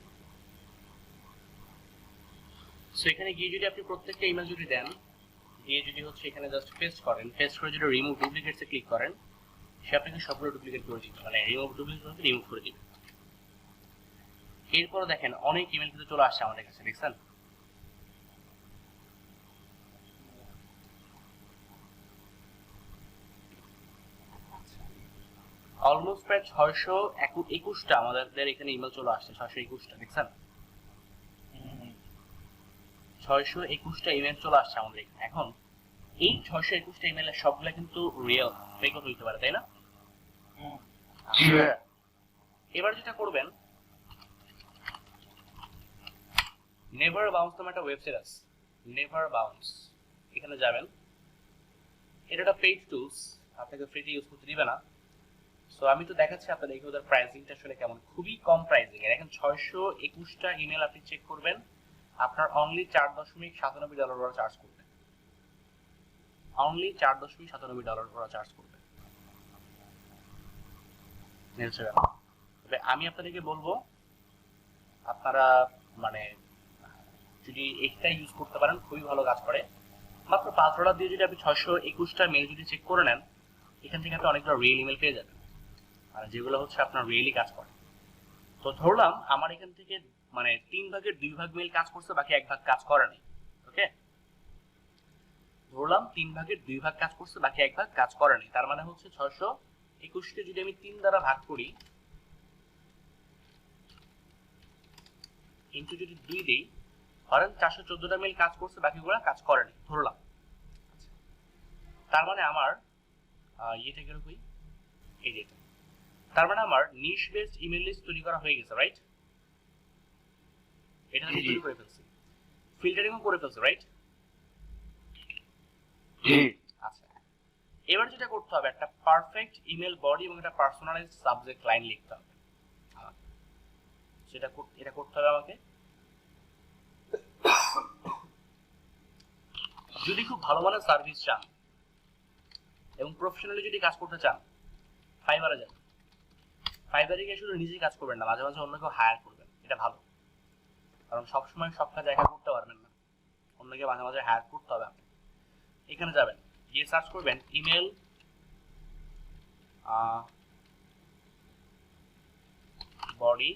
সো এখানে গিয়ে যদি আপনি প্রত্যেকটা ইমেল যদি দেন, দিয়ে যদি হচ্ছে এখানে জাস্ট পেস্ট করেন, পেস্ট করে যদি রিমুভ ডুপ্লিকেটসে ক্লিক করেন, সে আপনাকে সবগুলো ডুপ্লিকেট করে দিবে, মানে রিমুভ ডুপ্লিকেট রিমুভ করে দিবে। এরপর দেখেন অনেক ইমেল কিন্তু চলে আসছে আমাদের কাছে, দেখছেন? অলমোস্ট প্রায় 621টা আমাদের এখানে ইমেল চলে আসছে, 621টা, দেখছেন? 621টা ইমেল চলে আসছে আমাদের এখানে। এখন এই 621টা ইমেলের সবগুলা কিন্তু রিয়েল, ফেক হইতে পারে, তাই না? এবার যেটা করবেন, নেভার বাউন্স নামে একটা ওয়েবসাইট আছে, নেভার বাউন্স, এখানে যাবেন। এটা একটা পেইড টুলস, আপনাকে ফ্রিতে ইউজ করতে দিবে না। সো আমি তো দেখাচ্ছি আপনাদেরকে ওদের প্রাইসিংটা আসলে কেমন, খুবই কম প্রাইসিং এর। এখন 621টা ইমেল আপনি চেক করবেন, আপনার অনলি $4.97 ওরা চার্জ করবে, অনলি $4.97 ওরা চার্জ করবে। তবে আমি আপনাদেরকে বলবো আপনারা মানে যদি এটা ইউজ করতে পারেন, খুবই ভালো কাজ করে। মাত্র $5 দিয়ে যদি আপনি 621টা মেল যদি চেক করে নেন, এখান থেকে আপনি অনেকগুলো রিয়েল ইমেল পেয়ে যাবেন, আর যেগুলো হচ্ছে আপনার রিয়েলি কাজ করে। তো ধরলাম আমার এখান থেকে মানে 3 ভাগের 2 ভাগ মেল কাজ করছে, বাকি 1 ভাগ কাজ করে নাই। ওকে, ধরলাম 3 ভাগের 2 ভাগ কাজ করছে, বাকি 1 ভাগ কাজ করে নাই। তার মানে হচ্ছে 621কে যদি আমি 3 দ্বারা ভাগ করি, ইনটু যদি 2 দেই, ধরেন 414টা মেল কাজ করছে, বাকিগুলো কাজ করে নাই ধরলাম। তার মানে আমার ইয়েটা গেল কই, এই যে, তার মানে আমার নিশ বেসড ইমেল লিস্ট তৈরি করা হয়ে গেছে, রাইট? এটা আমি তৈরি করে ফেলছি, ফিল্টারিংও করে ফেলছি, রাইট? আচ্ছা, এবার যেটা করতে হবে, একটা পারফেক্ট ইমেল বডি এবং একটা পার্সোনালাইজড সাবজেক্ট লাইন লিখতে হবে। এটা করতে হবে আমাকে। যদি খুব ভালো মানের সার্ভিস চান এবং প্রফেশনালি যদি কাজ করতে চান, ফাইবারে যান। ফাইবারে গিয়ে শুধু নিজেই কাজ করবেন না, মাঝে মাঝে অন্য কেউ হায়ার করবেন, এটা ভালো। কারণ সবসময় সব কাজ একা করতে পারবেন না, অন্যকে মাঝে মাঝে হায়ার করতে হবে। আপনি এখানে যাবেন, গিয়ে সার্চ করবেন ইমেল বডি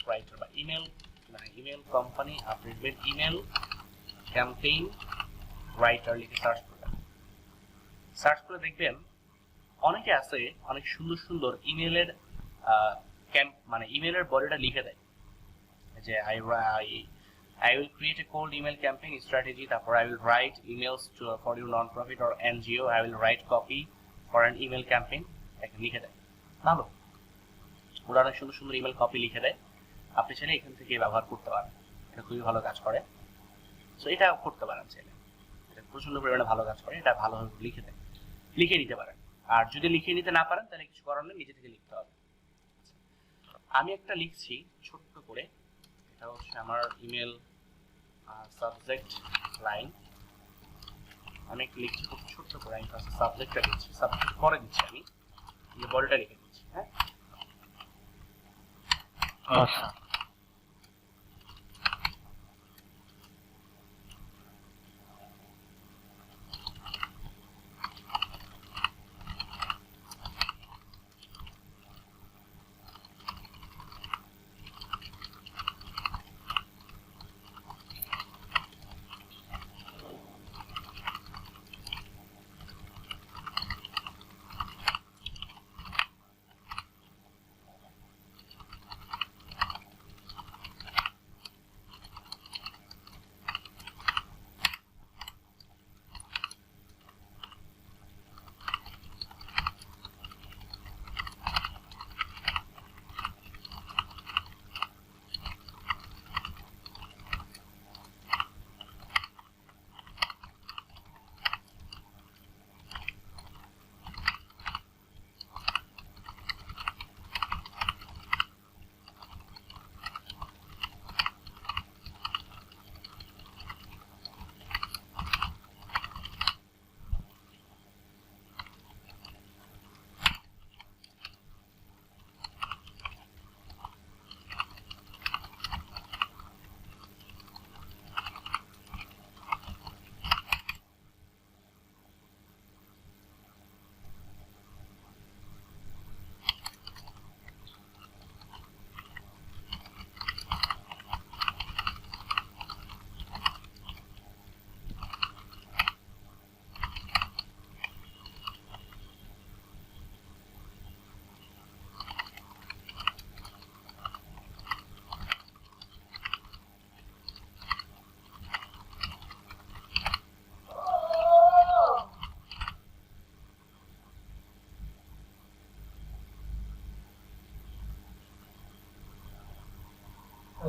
রাইটার বা email company update email campaign writer লিখে সার্চ করবেন। সার্চ করে দেখবেন অনেকে আছে অনেক সুন্দর সুন্দর ইমেলের মানে ইমেলের বডিটা লিখে দেয় যে I will create a cold email campaign strategy, তারপর I will write emails for your non-profit or NGO, I will write copy for an email campaign, একটা লিখে দেয়। ভালো, ওরা অনেক সুন্দর সুন্দর ইমেল কপি লিখে দেয়, আপনি চাইলে এখান থেকে ব্যবহার করতে পারেন, এটা খুবই ভালো কাজ করে। সো এটা করতে পারেন চাইলে, এটা প্রচন্ড পরিমাণে ভালো কাজ করে, এটা ভালোভাবে লিখে দেয়, লিখে নিতে পারেন। আর যদি লিখে নিতে না পারেন তাহলে কিছু করার নেই, নিজে থেকে লিখতে হবে। আমি একটা লিখছি ছোট্ট করে, এটা হচ্ছে আমার ইমেল সাবজেক্ট লাইন। আমি একটা লিখছি খুব ছোট্ট করে, আমি ফার্স্ট সাবজেক্টটা লিখছি, সাবজেক্ট পরে দিচ্ছি, আমি বডিটা লিখে দিচ্ছি। হ্যাঁ, আচ্ছা,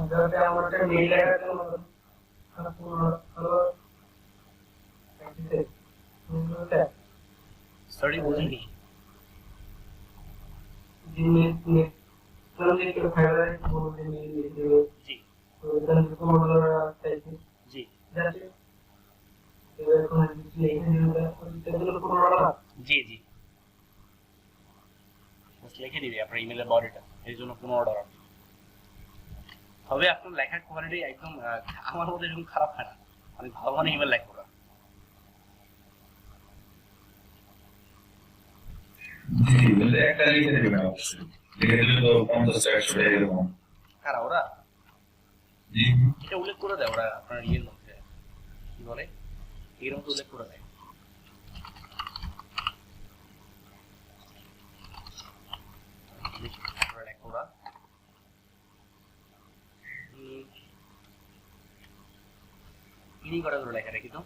যাতে আমার একটা মেইল আইডি হলো সরি বুঝিনি। জিমেল তাহলে কি ফাইবার বলতে মেইল দিবে জি তো দেন কোন চাইছি জি যাতে এবার কোন কিছু লিখে দিলে তাহলে কোন জি জি জাস্ট লিখে দিবি আপনার ইমেলের বডিটা, এই জন্য কোনো অর্ডার হবে। আপনার লেখার কোয়ালিটি একদম আমার মধ্যে এরকম খারাপ হয় না, অনেক ভালো ভালো ইমেল লেখা ওরা। জি বলে একটা লিখে দেবেন অবশ্যই, লিখে দিলে তো 50-100 টাকা এরকম। কারা ওরা? জি এটা উল্লেখ করে দেয় ওরা আপনার ইয়ের মধ্যে, কি বলে এর মধ্যে উল্লেখ করে দেয়। ওরা ইনি করা করে লেখা রাখি তো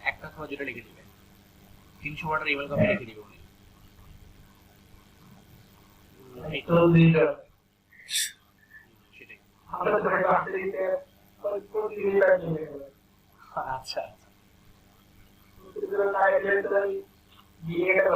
একটা সময় যেটা লিখে দিবে 300 ওয়ার্ডের ইমেল কপি লিখে দিবে উনি। তো দিটা সেটাই। আমরা তো আসলে দিতে কোন দিনটা নিয়ে আচ্ছা সেগুলো আইডিয়া তো দিয়ে গেল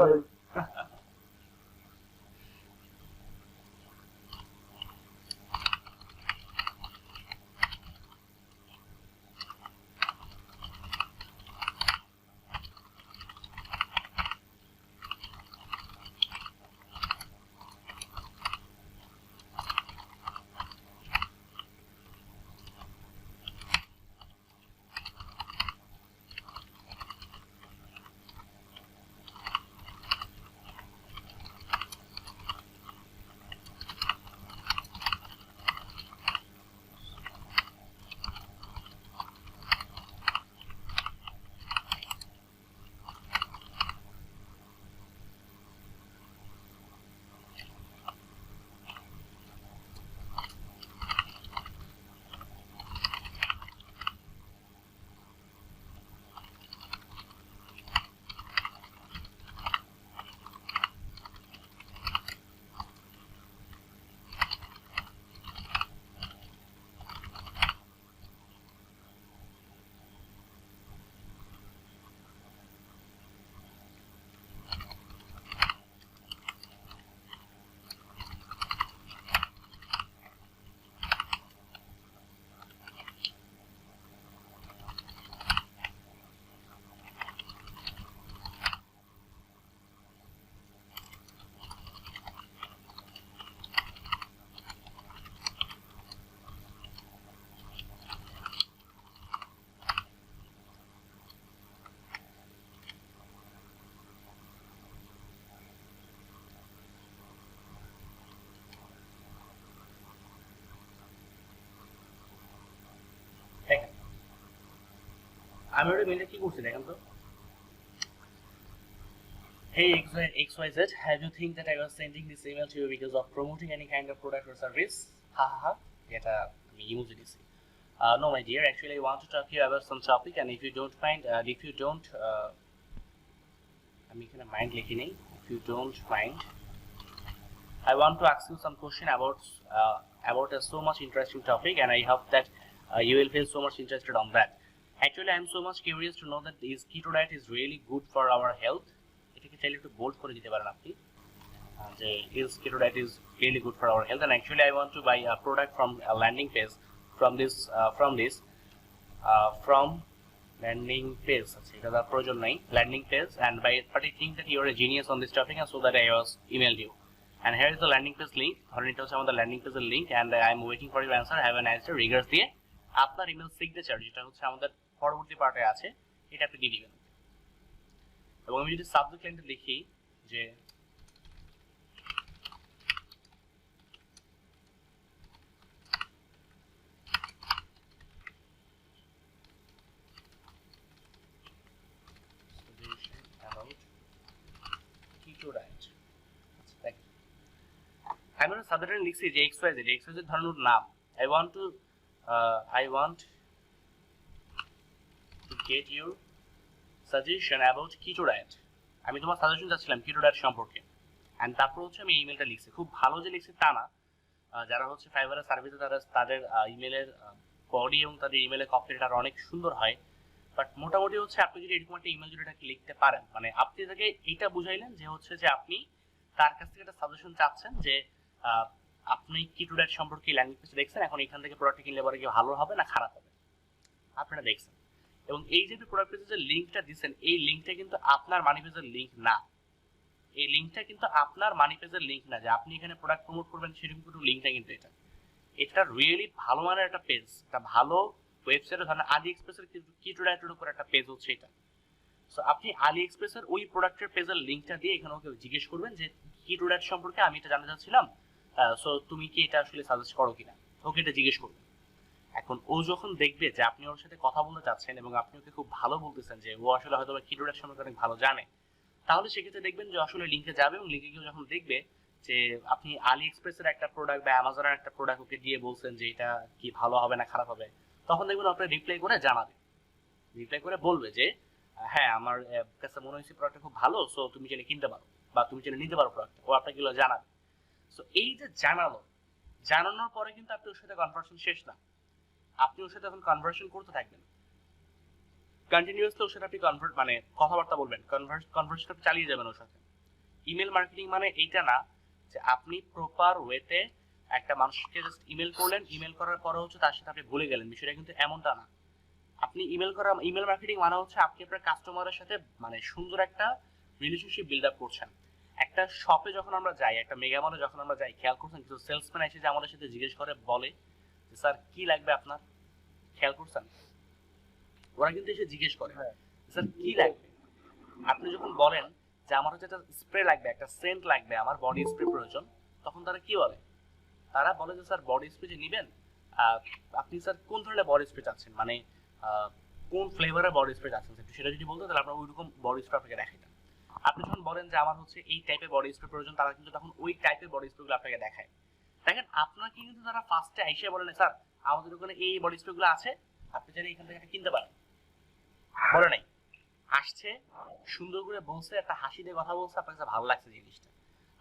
দেখেন আমি ওটা মেলে কি করছি দেখেন তো। Hey XYZ, have you think that I was sending this email to you because of promoting any kind of product or service? Ha ha ha. এটা আমি ইমোজি দিছি। No my dear, actually I want to talk to you about some topic and if you don't mind, আমি এখানে mind লিখি নেই, if you don't mind, I want to ask you some question about a so much interesting topic and I hope that you will feel so much interested on that. Actually I am so much curious to know that this keto diet is really good for our health. এটাকে চাইলে একটু bold করে দিতে পারেন আপনি যে is keto diet is really good for our health and actually I want to buy a product from a landing page from landing page আচ্ছা এটা তার প্রয়োজন নাই landing page and but I think that you are a genius on this topic and so that I was emailed you and here is the landing page link ধরেন এটা হচ্ছে আমাদের landing page এর link and I am waiting for your answer. Have a nice day. Regards দিয়ে আপনার email signature যেটা হচ্ছে আমাদের পরবর্তী পার্টে আছে এটা আপনি দিয়ে দিবেন এবং আমি যদি সাবজেক্ট লাইনটা লিখি যে আমি সাবজেক্ট লিখছি যে XYZ ধরনের নাম I want to get your suggestion about keto diet. আমি তোমার সাজেশন চাচ্ছিলাম keto diet সম্পর্কে অ্যান্ড তারপর হচ্ছে আমি ইমেলটা লিখছি, খুব ভালো যে লিখছি তা না। যারা হচ্ছে ফাইবারের সার্ভিসে তারা তাদের ইমেলের বডি এবং তাদের ইমেলের কপিটা অনেক সুন্দর হয়, বাট মোটামুটি হচ্ছে আপনি যদি এরকম একটা ইমেল যদি এটাকে লিখতে পারেন, মানে আপনি তাকে এইটা বুঝাইলেন যে হচ্ছে যে আপনি তার কাছ থেকে একটা সাজেশন চাচ্ছেন যে আপনি কিটোডাইট সম্পর্কে ল্যান্ডিং দেখছেন, এখন এখান থেকে প্রোডাক্ট কিনলে পরে কি ভালো হবে না খারাপ হবে আপনারা দেখছেন, এবং এই যে প্রোডাক্ট পেজের লিঙ্কটা দিচ্ছেন এই লিঙ্কটা কিন্তু আপনার মানি পেজের লিঙ্ক না, এই লিঙ্কটা কিন্তু আপনার মানি পেজের লিঙ্ক না যে আপনি এখানে প্রোডাক্ট প্রমোট করবেন সেরকম কোনো লিঙ্কটা কিন্তু এটা রিয়েলি ভালো মানের একটা পেজ, একটা ভালো ওয়েবসাইটে ধরেন আলি এক্সপ্রেসের কিটোডাইটের উপর একটা পেজ হচ্ছে এটা। সো আপনি আলি এক্সপ্রেসের ওই প্রোডাক্টের পেজের লিঙ্কটা দিয়ে এখানে ওকে জিজ্ঞেস করবেন যে কিটোডাইট সম্পর্কে আমি এটা জানতে চাচ্ছিলাম, সো তুমি কি এটা আসলে সাজেস্ট করো কিনা, ওকে এটা জিজ্ঞেস করবেন। এখন ও যখন দেখবে যে আপনি ওর সাথে কথা বলতে চাচ্ছেন এবং আপনি ওকে খুব ভালো বলতেছেন যে ও আসলে হয়তো কিটোডাইট সম্পর্কে অনেক ভালো জানে, তাহলে সেক্ষেত্রে দেখবেন যে আসলে লিঙ্কে যাবে এবং লিঙ্কে গিয়ে যখন দেখবে যে আপনি আলি এক্সপ্রেসের একটা প্রোডাক্ট বা অ্যামাজনের একটা প্রোডাক্ট ওকে দিয়ে বলছেন যে এটা কি ভালো হবে না খারাপ হবে, তখন দেখবেন আপনি রিপ্লাই করে জানাবে, রিপ্লাই করে বলবে যে হ্যাঁ আমার কাছে মনে হয়েছে প্রোডাক্টটা খুব ভালো, সো তুমি চাইলে কিনতে পারো বা তুমি চাইলে নিতে পারো প্রোডাক্ট, ও আপনাকে এগুলো জানাবে। সো এই যে জানানোর পরে কিন্তু আপনি ওর সাথে কনভারসেশন শেষ না, আপনি ওর সাথে এখন কনভারসেশন করতে থাকবেন কন্টিনিউয়াসলি, ওর সাথে আপনি মানে কথাবার্তা বলবেন, কনভারসেশন চালিয়ে যাবেন ওর সাথে। ইমেল মার্কেটিং মানে এইটা না যে আপনি প্রপার ওয়েতে একটা মানুষকে জাস্ট ইমেল করলেন, ইমেল করার পরে হচ্ছে তার সাথে আপনি ভুলে গেলেন, বিষয়টা কিন্তু এমনটা না। আপনি ইমেল মার্কেটিং মানে হচ্ছে আপনি আপনার কাস্টমারের সাথে মানে সুন্দর একটা রিলেশনশিপ বিল্ড আপ করছেন। একটা শপে যখন আমরা যাই, একটা মেগা মলে যখন আমরা যাই, খেয়াল করছেন কিছু সেলসম্যান এসে যে আমাদের সাথে জিজ্ঞেস করে বলে যে স্যার কি লাগবে আপনার, খেয়াল করছেন ওরা কিন্তু এসে জিজ্ঞেস করে স্যার কি লাগবে। আপনি যখন বলেন যে আমার হচ্ছে একটা স্প্রে লাগবে, একটা সেন্ট লাগবে, আমার বডি স্প্রে প্রয়োজন, তখন তারা কি বলে, তারা বলে যে স্যার বডি স্প্রে যে নেবেন আপনি স্যার কোন ধরনের বডি স্প্রে চাচ্ছেন, মানে কোন ফ্লেভারের বডি স্প্রে চাচ্ছেন স্যার সেটা যদি বলতো তাহলে আপনার ওইরকম বডি স্প্রে আপনাকে দেখাইতাম। আপনি যখন বলেন যে আমার হচ্ছে এই টাইপের বডি স্প্রে প্রয়োজন, তারা কিন্তু তখন ওই টাইপের বডি স্প্রেগুলো আপনাকে দেখায়। দেখেন আপনাকে কিন্তু তারা ফার্স্টে আইসে বলেন স্যার আমাদের ওখানে এই বডি স্প্রেগুলো আছে, আপনি চাইলে এখান থেকে কিনতে পারেন, বলে নাই, আসছে সুন্দর করে বলছে, একটা হাসি দিয়ে কথা বলছে, আপনার কাছে ভালো লাগছে জিনিসটা,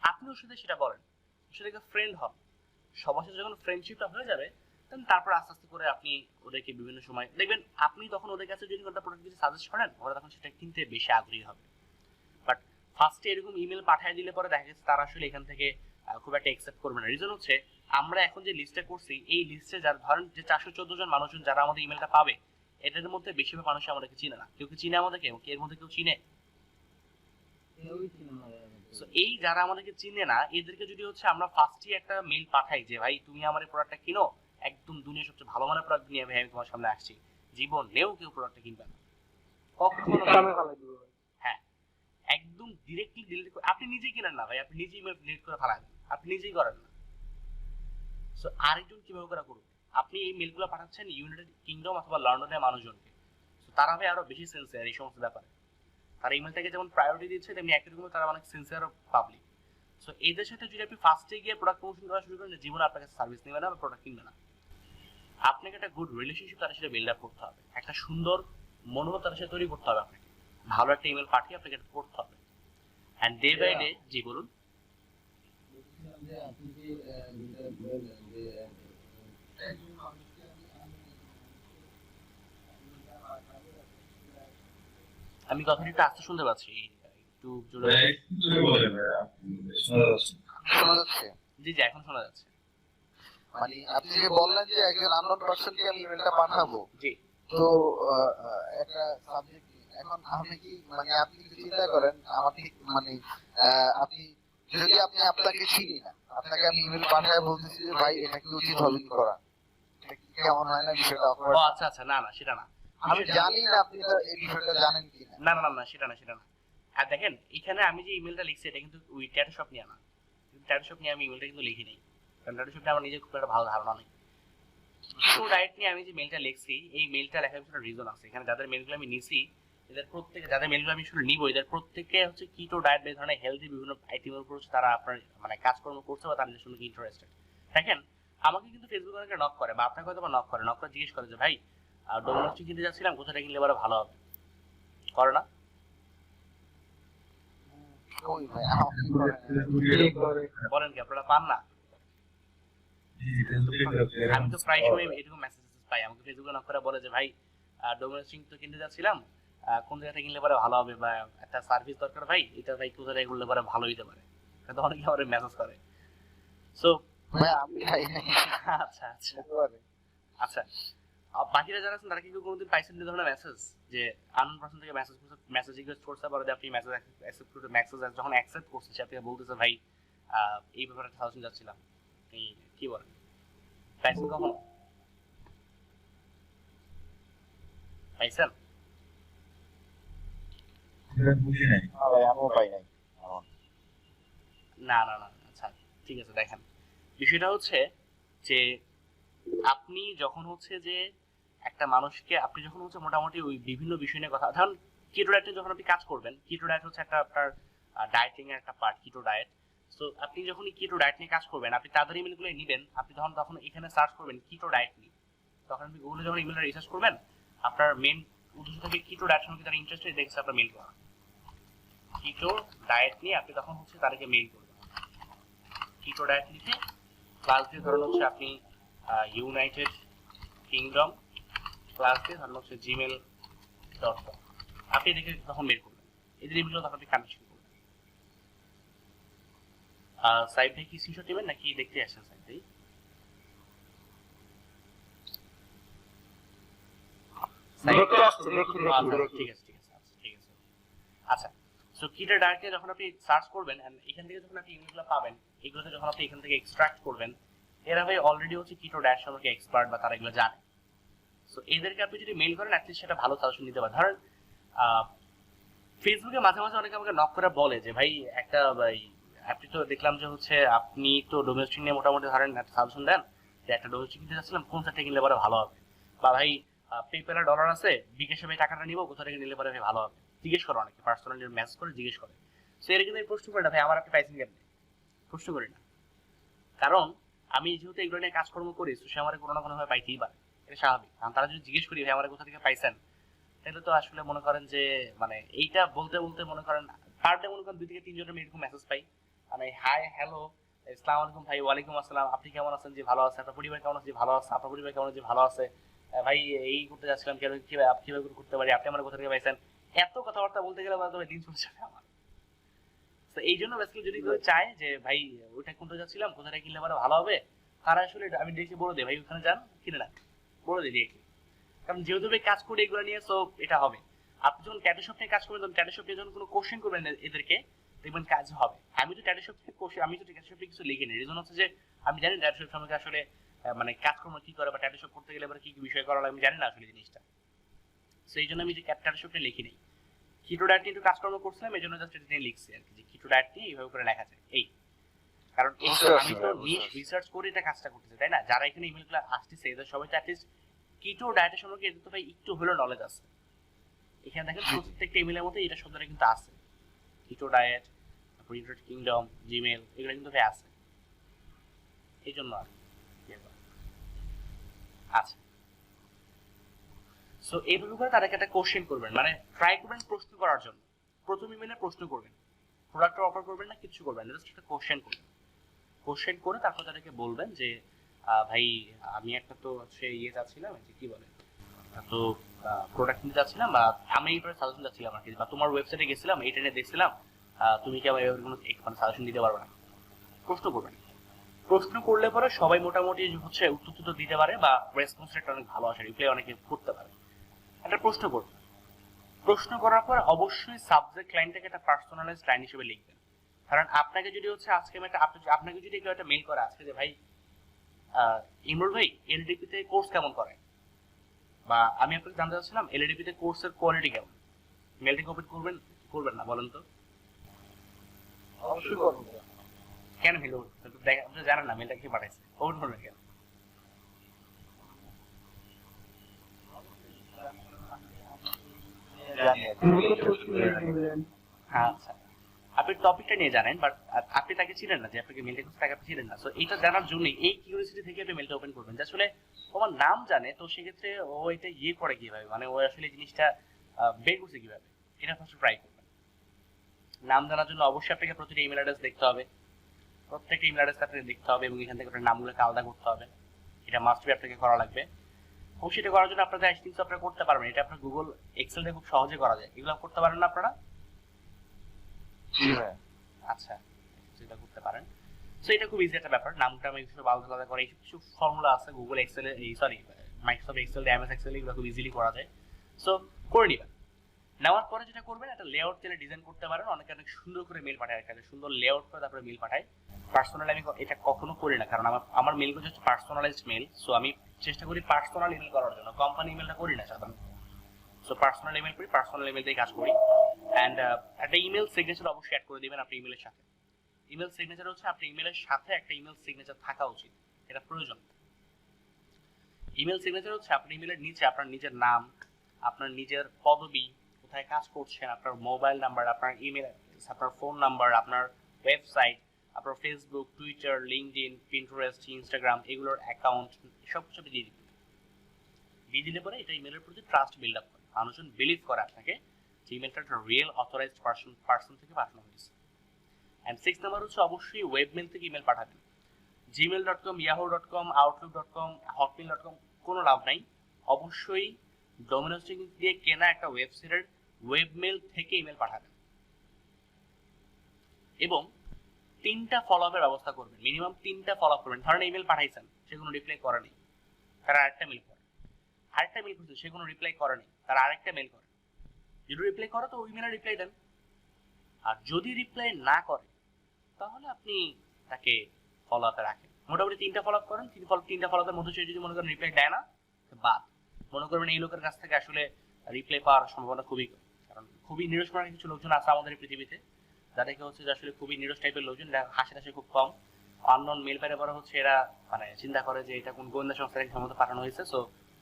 আপনি ওর সাথে সেটা বলেন, ওর সাথে ফ্রেন্ড হন, সবার সাথে যখন ফ্রেন্ডশিপটা হয়ে যাবে তখন তারপর আস্তে আস্তে করে আপনি ওদেরকে বিভিন্ন সময় দেখবেন আপনি তখন ওদের কাছে যদি কোনো প্রোডাক্ট যদি সাজেস্ট করেন ওরা তখন সেটা কিনতে বেশি আগ্রহী হবে। বাট ফার্স্টে এরকম ইমেল পাঠিয়ে দিলে পরে দেখা গেছে তারা আসলে এখান থেকে খুব একটা অ্যাকসেপ্ট করবে না। রিজন হচ্ছে আমরা এখন যে লিস্টটা করছি এই লিস্টে যার ধরেন যে 414 জন মানুষজন যারা আমাদের ইমেলটা পাবে এদের মধ্যে বেশিরভাগ মানুষ আমাদেরকে চিনে না, কেউ কি চিনে আমাদেরকে, এর মধ্যে কেউ চিনে? সো এই যারা আমাদেরকে চিনে না এদেরকে যদি হচ্ছে আমরা ফার্স্টই একটা মেইল পাঠাই যে ভাই তুমি আমার এই প্রোডাক্টটা কিনো, একদম দুনিয়ার সবচেয়ে ভালো মানের প্রোডাক্ট নিয়ে ভাই আমি তোমার সামনে আসছি, জীবনেও কেউ প্রোডাক্টটা কিনবে না কখনো। হ্যাঁ একদম ডিরেক্টলি ডিলিট করে আপনি নিজেই কিনেন না ভাই, আপনি নিজেই ইমেল ডিলিট করে ফেলাবেন, আপনি নিজেই করেন না। সো আরেকজন কিভাবে করে করবে, আপনি এই মেলগুলো পাঠাচ্ছেন ইউনাইটেড কিংডম অথবা লন্ডনের মানুষজনকে, সো তারা হবে আরো বেশি সেন্সিয়ার এই সমস্ত ব্যাপারে, তারা ইমেলটাকে যেমন প্রায়োরিটি দিচ্ছে তেমনি একই রকম তারা অনেক সিনসিয়ার পাবলিক। সো এদের সাথে যদি আপনি ফার্স্টে গিয়ে প্রোডাক্ট প্রমোশন করা শুরু করেন জীবনে আপনার কাছে সার্ভিস নেবে না বা প্রোডাক্ট কিনবে না। আপনাকে একটা গুড রিলেশনশিপ তাদের সাথে বিল্ড আপ করতে হবে, একটা সুন্দর মনোভাব তাদের সাথে তৈরি করতে হবে, আপনাকে ভালো একটা ইমেল পাঠিয়ে আপনাকে এটা করতে হবে। অ্যান্ড ডে বাই ডে, জি বলুন। আমি কথাটা একটু আস্তে শুনতে পাচ্ছি, একটু জোরে বলেন। শোনা যাচ্ছে? জি জি এখন শোনা যাচ্ছে। মানে আপনি যে বললেন যে একজন আননোন পারসনকে আমি ইমেলটা পাঠাবো, জি তো একটা সাবজেক্ট এখন আপনি কি মানে আপনি কি চিন্তা করেন আমার ঠিক মানে আপনি যদি আপনি আপনাকে চিনি না আপনাকে আমি ইমেল পাঠায় বলতেছি যে ভাই এটা কি উচিত হবে কি করা, এটা কি কেমন হয় না বিষয়টা? ও আচ্ছা আচ্ছা, না না সেটা না, আমি জানি না আপনি এই বিষয়টা জানেন কিনা। না না না সেটা না সেটা না। আর দেখেন এখানে আমি যে ইমেলটা লিখছি এটা কিন্তু ওই ট্যাটু শপ নিয়ে না, ট্যাটু শপ নিয়ে আমি ইমেলটা কিন্তু লিখি নাই, কারণ ট্যাটু শপ নিয়ে আমার নিজের খুব একটা ভালো ধারণা নেই। তো ডায়েট নিয়ে আমি যে মেলটা লিখছি এই মেলটা লেখার পিছনে রিজন আছে, এখানে যাদের মেলগুলো আমি নিছি এদের প্রত্যেকে, যাদের মেলগুলো আমি শুধু নিব এদের প্রত্যেকে হচ্ছে কিটো ডায়েট এই ধরনের হেলদি বিভিন্ন আইটেমের উপর তারা আপনার মানে কাজকর্ম করছে বা তাদের সঙ্গে ইন্টারেস্টেড। দেখেন আমাকে কিন্তু ফেসবুকে অনেকে নক করে বা আপনাকে হয়তো নক করে জিজ্ঞেস করে যে ভাই ডোমিনোস কিনতে যাচ্ছিলাম কোথাটা কিনলে এবার ভালো হবে, করে না? কই ভাই আমার কি করে কি করে বলেন কি আপনারা পান না? আমি তো প্রায় সময় এরকম মেসেজ পাই, আমাকে ফেসবুকে নক করে বলে যে ভাই ডোমেস্টিক তো কিনতে যাচ্ছিলাম, কোন জায়গা থেকে কিনলে পরে ভালো হবে, বা একটা সার্ভিস দরকার ভাই, এটা ভাই কোথা থেকে করলে পরে ভালো হইতে পারে, তো অনেকে আমার মেসেজ করে। সো ভাই আমি খাই নাই আচ্ছা আচ্ছা একেবারে। আচ্ছা, বাকিরা যারা আছেন তারা কি কেউ কোনোদিন পাইছেন এই ধরনের মেসেজ যে আননোন পারসন থেকে মেসেজ রিকোয়েস্ট করছে, পরে আপনি মেসেজ অ্যাকসেপ্ট করতে, মেসেজ যখন অ্যাকসেপ্ট করছে সে আপনাকে বলতেছে ভাই এই ব্যাপারে একটা সাজেশন যাচ্ছিলাম, এই কি বলেন, পাইছেন কখনো? পাইছেন? বুঝি নাই। না ভাই আমিও পাই নাই না না না, আচ্ছা ঠিক আছে। দেখেন বিষয়টা হচ্ছে যে আপনি যখন হচ্ছে যে একটা মানুষকে, আপনি যখন হচ্ছে মোটামুটি ওই বিভিন্ন বিষয় নিয়ে কথা, ধরুন কিটো ডায়েটে যখন আপনি কাজ করবেন, কিটো ডায়েট হচ্ছে একটা আপনার ডায়েটিং এর একটা পার্ট, কিটো ডায়েট। সো আপনি যখন কিটো ডায়েট নিয়ে কাজ করবেন, আপনি তাদের ইমেলগুলো নেবেন, আপনি তখন এখানে সার্চ করবেন কিটো ডায়েট নিয়ে, তখন আপনি গুগলে যখন ইমেলটা রিসার্চ করবেন, আপনার মেন উদ্দেশ্য থাকবে কিটো ডায়েট সম্পর্কে তারা ইন্টারেস্টেড দেখছে আপনার মেল করা, কিটো ডায়েট নিয়ে আপনি তখন হচ্ছে তাদেরকে মেইল করবেন। কিটো ডায়েট লিখে ক্লাস দিয়ে ধরুন হচ্ছে আপনি ইউনাইটেড কিংডম ক্লাস দিয়ে ধরুন হচ্ছে gmail.com, আপনি এদিকে তখন মেল করবেন, এদের ইমেলগুলো তখন আপনি কানেকশন করবেন। সাইড ভাই কি স্ক্রিনশট নেবেন নাকি দেখতে আসছেন সাইড ভাই? ঠিক আছে ঠিক আছে, আচ্ছা ঠিক আছে। আচ্ছা, সো কিটো ডায়েটে যখন আপনি সার্চ করবেন, এখান থেকে যখন আপনি ইমেলগুলো পাবেন, এগুলোতে যখন আপনি এখান থেকে এক্সট্রাক্ট করবেন, এরা ভাই অলরেডি হচ্ছে কিটো ডায়েট সম্পর্কে এক্সপার্ট বা তারা এগুলো জানে। সো এদেরকে আপনি যদি মেইল করেন, অ্যাটলিস্ট সেটা ভালো সাজেশন দিতে পারে। ধরেন ফেসবুকে মাঝে মাঝে অনেকে আমাকে নক করে বলে যে ভাই একটা আপনি তো দেখলাম যে হচ্ছে আপনি তো ডোমেস্টিক নিয়ে মোটামুটি ধরেন একটা সাজেশন দেন, যে একটা ডোমেস্টিক কিনতে চাচ্ছিলাম, কোন সাইটে কিনলে পরে ভালো হবে, বা ভাই পেপ্যালে ডলার আছে, বিকাশে ভাই টাকাটা নিবো, কোথা থেকে নিলে পরে ভাই ভালো হবে, জিজ্ঞেস করে অনেকে, পার্সোনালি মেসেজ করে জিজ্ঞেস করে। সো এর কিন্তু প্রশ্ন করে না ভাই আমার আপনি পাইছেন কেমনি, প্রশ্ন করি না, কারণ আমি যেহেতু এগুলো নিয়ে কাজকর্ম করি, তো সে আমার কোনো না কোনো ভাবে পাইতেই পারে, এটা স্বাভাবিক। কারণ তারা যদি জিজ্ঞেস করি ভাই আমার কোথা থেকে পাইছেন, তাহলে তো আসলে মনে করেন যে মানে এইটা বলতে বলতে মনে করেন পার ডে মনে করেন 2 থেকে 3 জনের এরকম মেসেজ পাই, মানে হাই হ্যালো আসসালামু আলাইকুম ভাই, ওয়ালাইকুম আসসালাম, আপনি কেমন আছেন, যে ভালো আছে, আপনার পরিবার কেমন আছে, যে ভালো আছে, আপনার পরিবার কেমন আছে, যে ভালো আছে, ভাই এই করতে যাচ্ছিলাম কিভাবে করতে পারি, আপনি আমার কোথা থেকে পাইছেন, এত কথাবার্তা বলতে গেলে তবে দিন চলে যাবে আমার। তো এই জন্য বেসিক্যালি যদি কেউ চায় যে ভাই ওইটা কোনটা যাচ্ছিলাম, কোথায় কিনলে পরে ভালো হবে, তারা আসলে আমি দেখি বলে দিই ভাই ওখানে যান কিনে না, বলে দিই ডিরেক্টলি। কারণ যেহেতু ভাই কাজ করি এগুলো নিয়ে, সো এটা হবে। আপনি যখন ট্যাটু শপ নিয়ে কাজ করবেন, তখন ট্যাটু শপ নিয়ে যখন কোনো কোশ্চেন করবেন এদেরকে, দেখবেন কাজ হবে। আমি তো ট্যাটু শপ থেকে কিছু লিখিনি, রিজন হচ্ছে যে আমি জানি ট্যাটু শপ সম্পর্কে আসলে মানে কাজকর্ম কি করে, বা ট্যাটু শপ করতে গেলে কি কি বিষয় করা লাগে আমি জানি না আসলে জিনিসটা। সেই জন্য আমি যে ট্যাটু শপ নিয়ে লিখিনি, কিটো ডায়েট নিয়ে একটু কাজকর্ম করছিলাম, এই জন্য জাস্ট এটা নিয়ে লিখছি আর কি, যে কিটো ডায়েট নিয়ে এইভাবে করে লেখা যায়। এই কারণ আমি তো নিশ রিসার্চ করে এটা কাজটা করতেছি, তাই না? যারা এখানে ইমেলগুলো আসতেছে এদের সবাই তো অ্যাটলিস্ট কিটো ডায়েটের সম্পর্কে এদের তো ভাই একটু হলেও নলেজ আছে। এখানে দেখেন প্রত্যেকটা ইমেলের মধ্যে এটা শব্দটা কিন্তু আছে, keto diet, United kingdom, Gmail, এগুলো কিন্তু ভাই আছে, এই জন্য আর আচ্ছা। সো এইভাবে করে তাদেরকে একটা কোশ্চেন করবেন, মানে ট্রাই করবেন প্রশ্ন করার জন্য। প্রথম ইমেলে প্রশ্ন করবেন, প্রোডাক্ট অফার করবেন না, কিছু করবেন না, জাস্ট একটা কোশ্চেন করবেন। কোশ্চেন করে তারপর তাদেরকে বলবেন যে ভাই আমি একটা তো হচ্ছে ইয়ে চাচ্ছিলাম, যে কি বলে, তো প্রোডাক্ট নিতে চাচ্ছিলাম, বা আমি এই ব্যাপারে সাজেশন চাচ্ছিলাম আর কি, বা তোমার ওয়েবসাইটে গেছিলাম, এই ট্রেনে দেখছিলাম, তুমি কি আমার এভাবে কোনো সাজেশন দিতে পারবে না? প্রশ্ন করবেন। প্রশ্ন করলে পরে সবাই মোটামুটি হচ্ছে উত্তর দিতে পারে, বা রেসপন্স রেট অনেক ভালো আসে, রিপ্লাই অনেকে করতে পারে। একটা প্রশ্ন করবেন, প্রশ্ন করার পর অবশ্যই সাবজেক্ট লাইনটাকে একটা পার্সোনালাইজড লাইন হিসেবে লিখবেন। কারণ আপনাকে যদি হচ্ছে আজকে আমি আপনাকে যদি কেউ একটা মেইল করে আজকে যে ভাই ইমরুল ভাই এলডিপি তে কোর্স কেমন করে, বা আমি আপনাকে জানতে চাচ্ছিলাম এলডিপি তে কোর্সের কোয়ালিটি কেমন, মেলটি কপি করবেন না বলেন তো? অবশ্যই করবো। কেন মেল আপনি জানেন না মেলটা কি পাঠাইছে, ওপেন করবেন কেন? হ্যাঁ আচ্ছা, আপনি টপিকটা নিয়ে জানেন, বাট আপনি তাকে চিনেন না, যে আপনাকে মেলটা করছে তাকে আপনি চিনেন না। সো এটা জানার জন্য এই কিউরিওসিটি থেকে আপনি মেলটা ওপেন করবেন, যে আসলে তোমার নাম জানে, তো সেক্ষেত্রে ও এটা ইয়ে করে কিভাবে, মানে ও আসলে জিনিসটা বের করছে কিভাবে, এটা ফার্স্ট ট্রাই করবেন। নাম জানার জন্য অবশ্যই আপনাকে প্রতিটা ইমেল অ্যাড্রেস দেখতে হবে, প্রত্যেকটা ইমেল অ্যাড্রেস আপনাকে দেখতে হবে এবং এখান থেকে আপনার নামগুলোকে আলাদা করতে হবে। এটা মাস্ট বি আপনাকে করা লাগবে। অবশ্যই এটা করার জন্য আপনাদের আইসিংস আপনারা করতে পারবেন, এটা আপনার গুগল এক্সেল দিয়ে খুব সহজে করা যায়। এগুলো করতে পারেন না আপনারা? জি ভাই। আচ্ছা, এটা করতে পারেন। সো এটা খুব ইজি একটা ব্যাপার, নামটা আমি কিছু আলাদা আলাদা করে কিছু ফর্মুলা আছে গুগল এক্সেলে, সরি মাইক্রোসফট এক্সেল দিয়ে এমএস এক্সেল এগুলো খুব ইজিলি করা যায়। সো করে নেবেন। নেওয়ার পরে যেটা করবেন, একটা লেআউট চাইলে ডিজাইন করতে পারেন। অনেকে অনেক সুন্দর করে মেল পাঠায়, একটা সুন্দর লেআউট করে তারপরে মেল পাঠায়। পার্সোনালি আমি এটা কখনো করি না, কারণ আমার মেলগুলো হচ্ছে পার্সোনালাইজড মেল। সো আমি চেষ্টা করি পার্সোনাল ইমেল করার জন্য, কোম্পানি ইমেলটা করি না সাধারণত। সো পার্সোনাল ইমেল করি, পার্সোনাল ইমেল দিয়ে কাজ করি। অ্যান্ড একটা ইমেল সিগনেচার অবশ্যই অ্যাড করে দিবেন আপনার ইমেলের সাথে। ইমেল সিগনেচার হচ্ছে আপনার ইমেলের সাথে একটা ইমেল সিগনেচার থাকা উচিত, এটা প্রয়োজন। ইমেল সিগনেচার হচ্ছে আপনার ইমেলের নিচে আপনার নিজের নাম, আপনার নিজের পদবি, কোথায় কাজ করছেন, আপনার মোবাইল নাম্বার, আপনার ইমেল অ্যাড্রেস, আপনার ফোন নাম্বার, আপনার ওয়েবসাইট, আপনার Facebook, Twitter, LinkedIn, Pinterest, Instagram এগুলোর অ্যাকাউন্ট সব কিছু দিয়ে দিবেন। দিয়ে দিলে পরে এটা ইমেলের প্রতি ট্রাস্ট বিল্ড আপ করে, মানুষজন বিলিভ করে আপনাকে যে ইমেলটা একটা রিয়েল অথরাইজড পার্সন থেকে পাঠানো হয়েছে। অ্যান্ড 6 নাম্বার হচ্ছে অবশ্যই ওয়েবমেল থেকে ইমেল পাঠাবেন। gmail.com, yahoo.com, outlook.com, hotmail.com কোনো লাভ নাই। অবশ্যই ডোমিনোস্টিক দিয়ে কেনা একটা ওয়েবসাইটের ওয়েবমেল থেকে ইমেল পাঠাবেন এবং 3টা ফলো আপের ব্যবস্থা করবেন, মিনিমাম 3টা ফলো আপ করবেন। ধরেন ইমেল পাঠাইছেন, সে কোনো রিপ্লাই করেনি, তারা আরেকটা মেল করে, আরেকটা মেল করছে, সে কোনো রিপ্লাই করেনি, তারা আরেকটা মেল করে। যদি রিপ্লাই করে তো ওই মেলের রিপ্লাই দেন, আর যদি রিপ্লাই না করে তাহলে আপনি তাকে ফলো আপে রাখেন। মোটামুটি 3টা ফলো আপ করেন, 3টা ফলো আপের মধ্যে সে যদি মনে করেন রিপ্লাই দেয় না, বাদ। মনে করবেন এই লোকের কাছ থেকে আসলে রিপ্লাই পাওয়ার সম্ভাবনা খুবই কম, কারণ খুবই নিরস মানের কিছু লোকজন আছে আমাদের এই পৃথিবীতে, যাদেরকে হচ্ছে যে আসলে খুবই নিরস টাইপের লোকজন, হাসি হাসি খুব কম। আননোন মেল পেলে পরে হচ্ছে এরা মানে চিন্তা করে যে এটা কোন গোয়েন্দা সংস্থার সম্মত পাঠানো হয়েছে, সো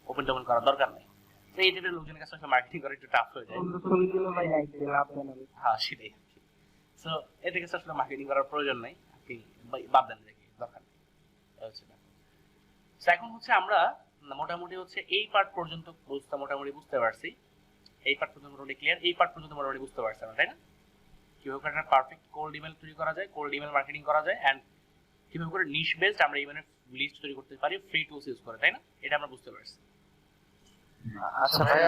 ওপেন টোপেন করার দরকার নেই। তো এই টাইপের লোকজনের কাছে আসলে মার্কেটিং করা একটু টাফ হয়ে যায়। হ্যাঁ সেটাই। সো এদের কাছে আসলে মার্কেটিং করার প্রয়োজন নেই, আপনি বাদ দেন, দেখি দরকার নেই। এখন হচ্ছে আমরা মোটামুটি হচ্ছে এই পার্ট পর্যন্ত মোটামুটি বুঝতে পারছি, এই পার্ট পর্যন্ত মোটামুটি ক্লিয়ার, এই পার্ট পর্যন্ত মোটামুটি বুঝতে পারছি আমরা, তাই না? কিভাবে একটা পারফেক্ট কোল্ড ইমেল তৈরি করা যায়, কোল্ড ইমেল মার্কেটিং করা যায়, এন্ড কিভাবে করে নিশ বেসড আমরা ইমেলের লিস্ট তৈরি করতে পারি ফ্রি টুলস ইউজ করে, তাই না? এটা আমরা বুঝতে পারছি। আচ্ছা ভাই।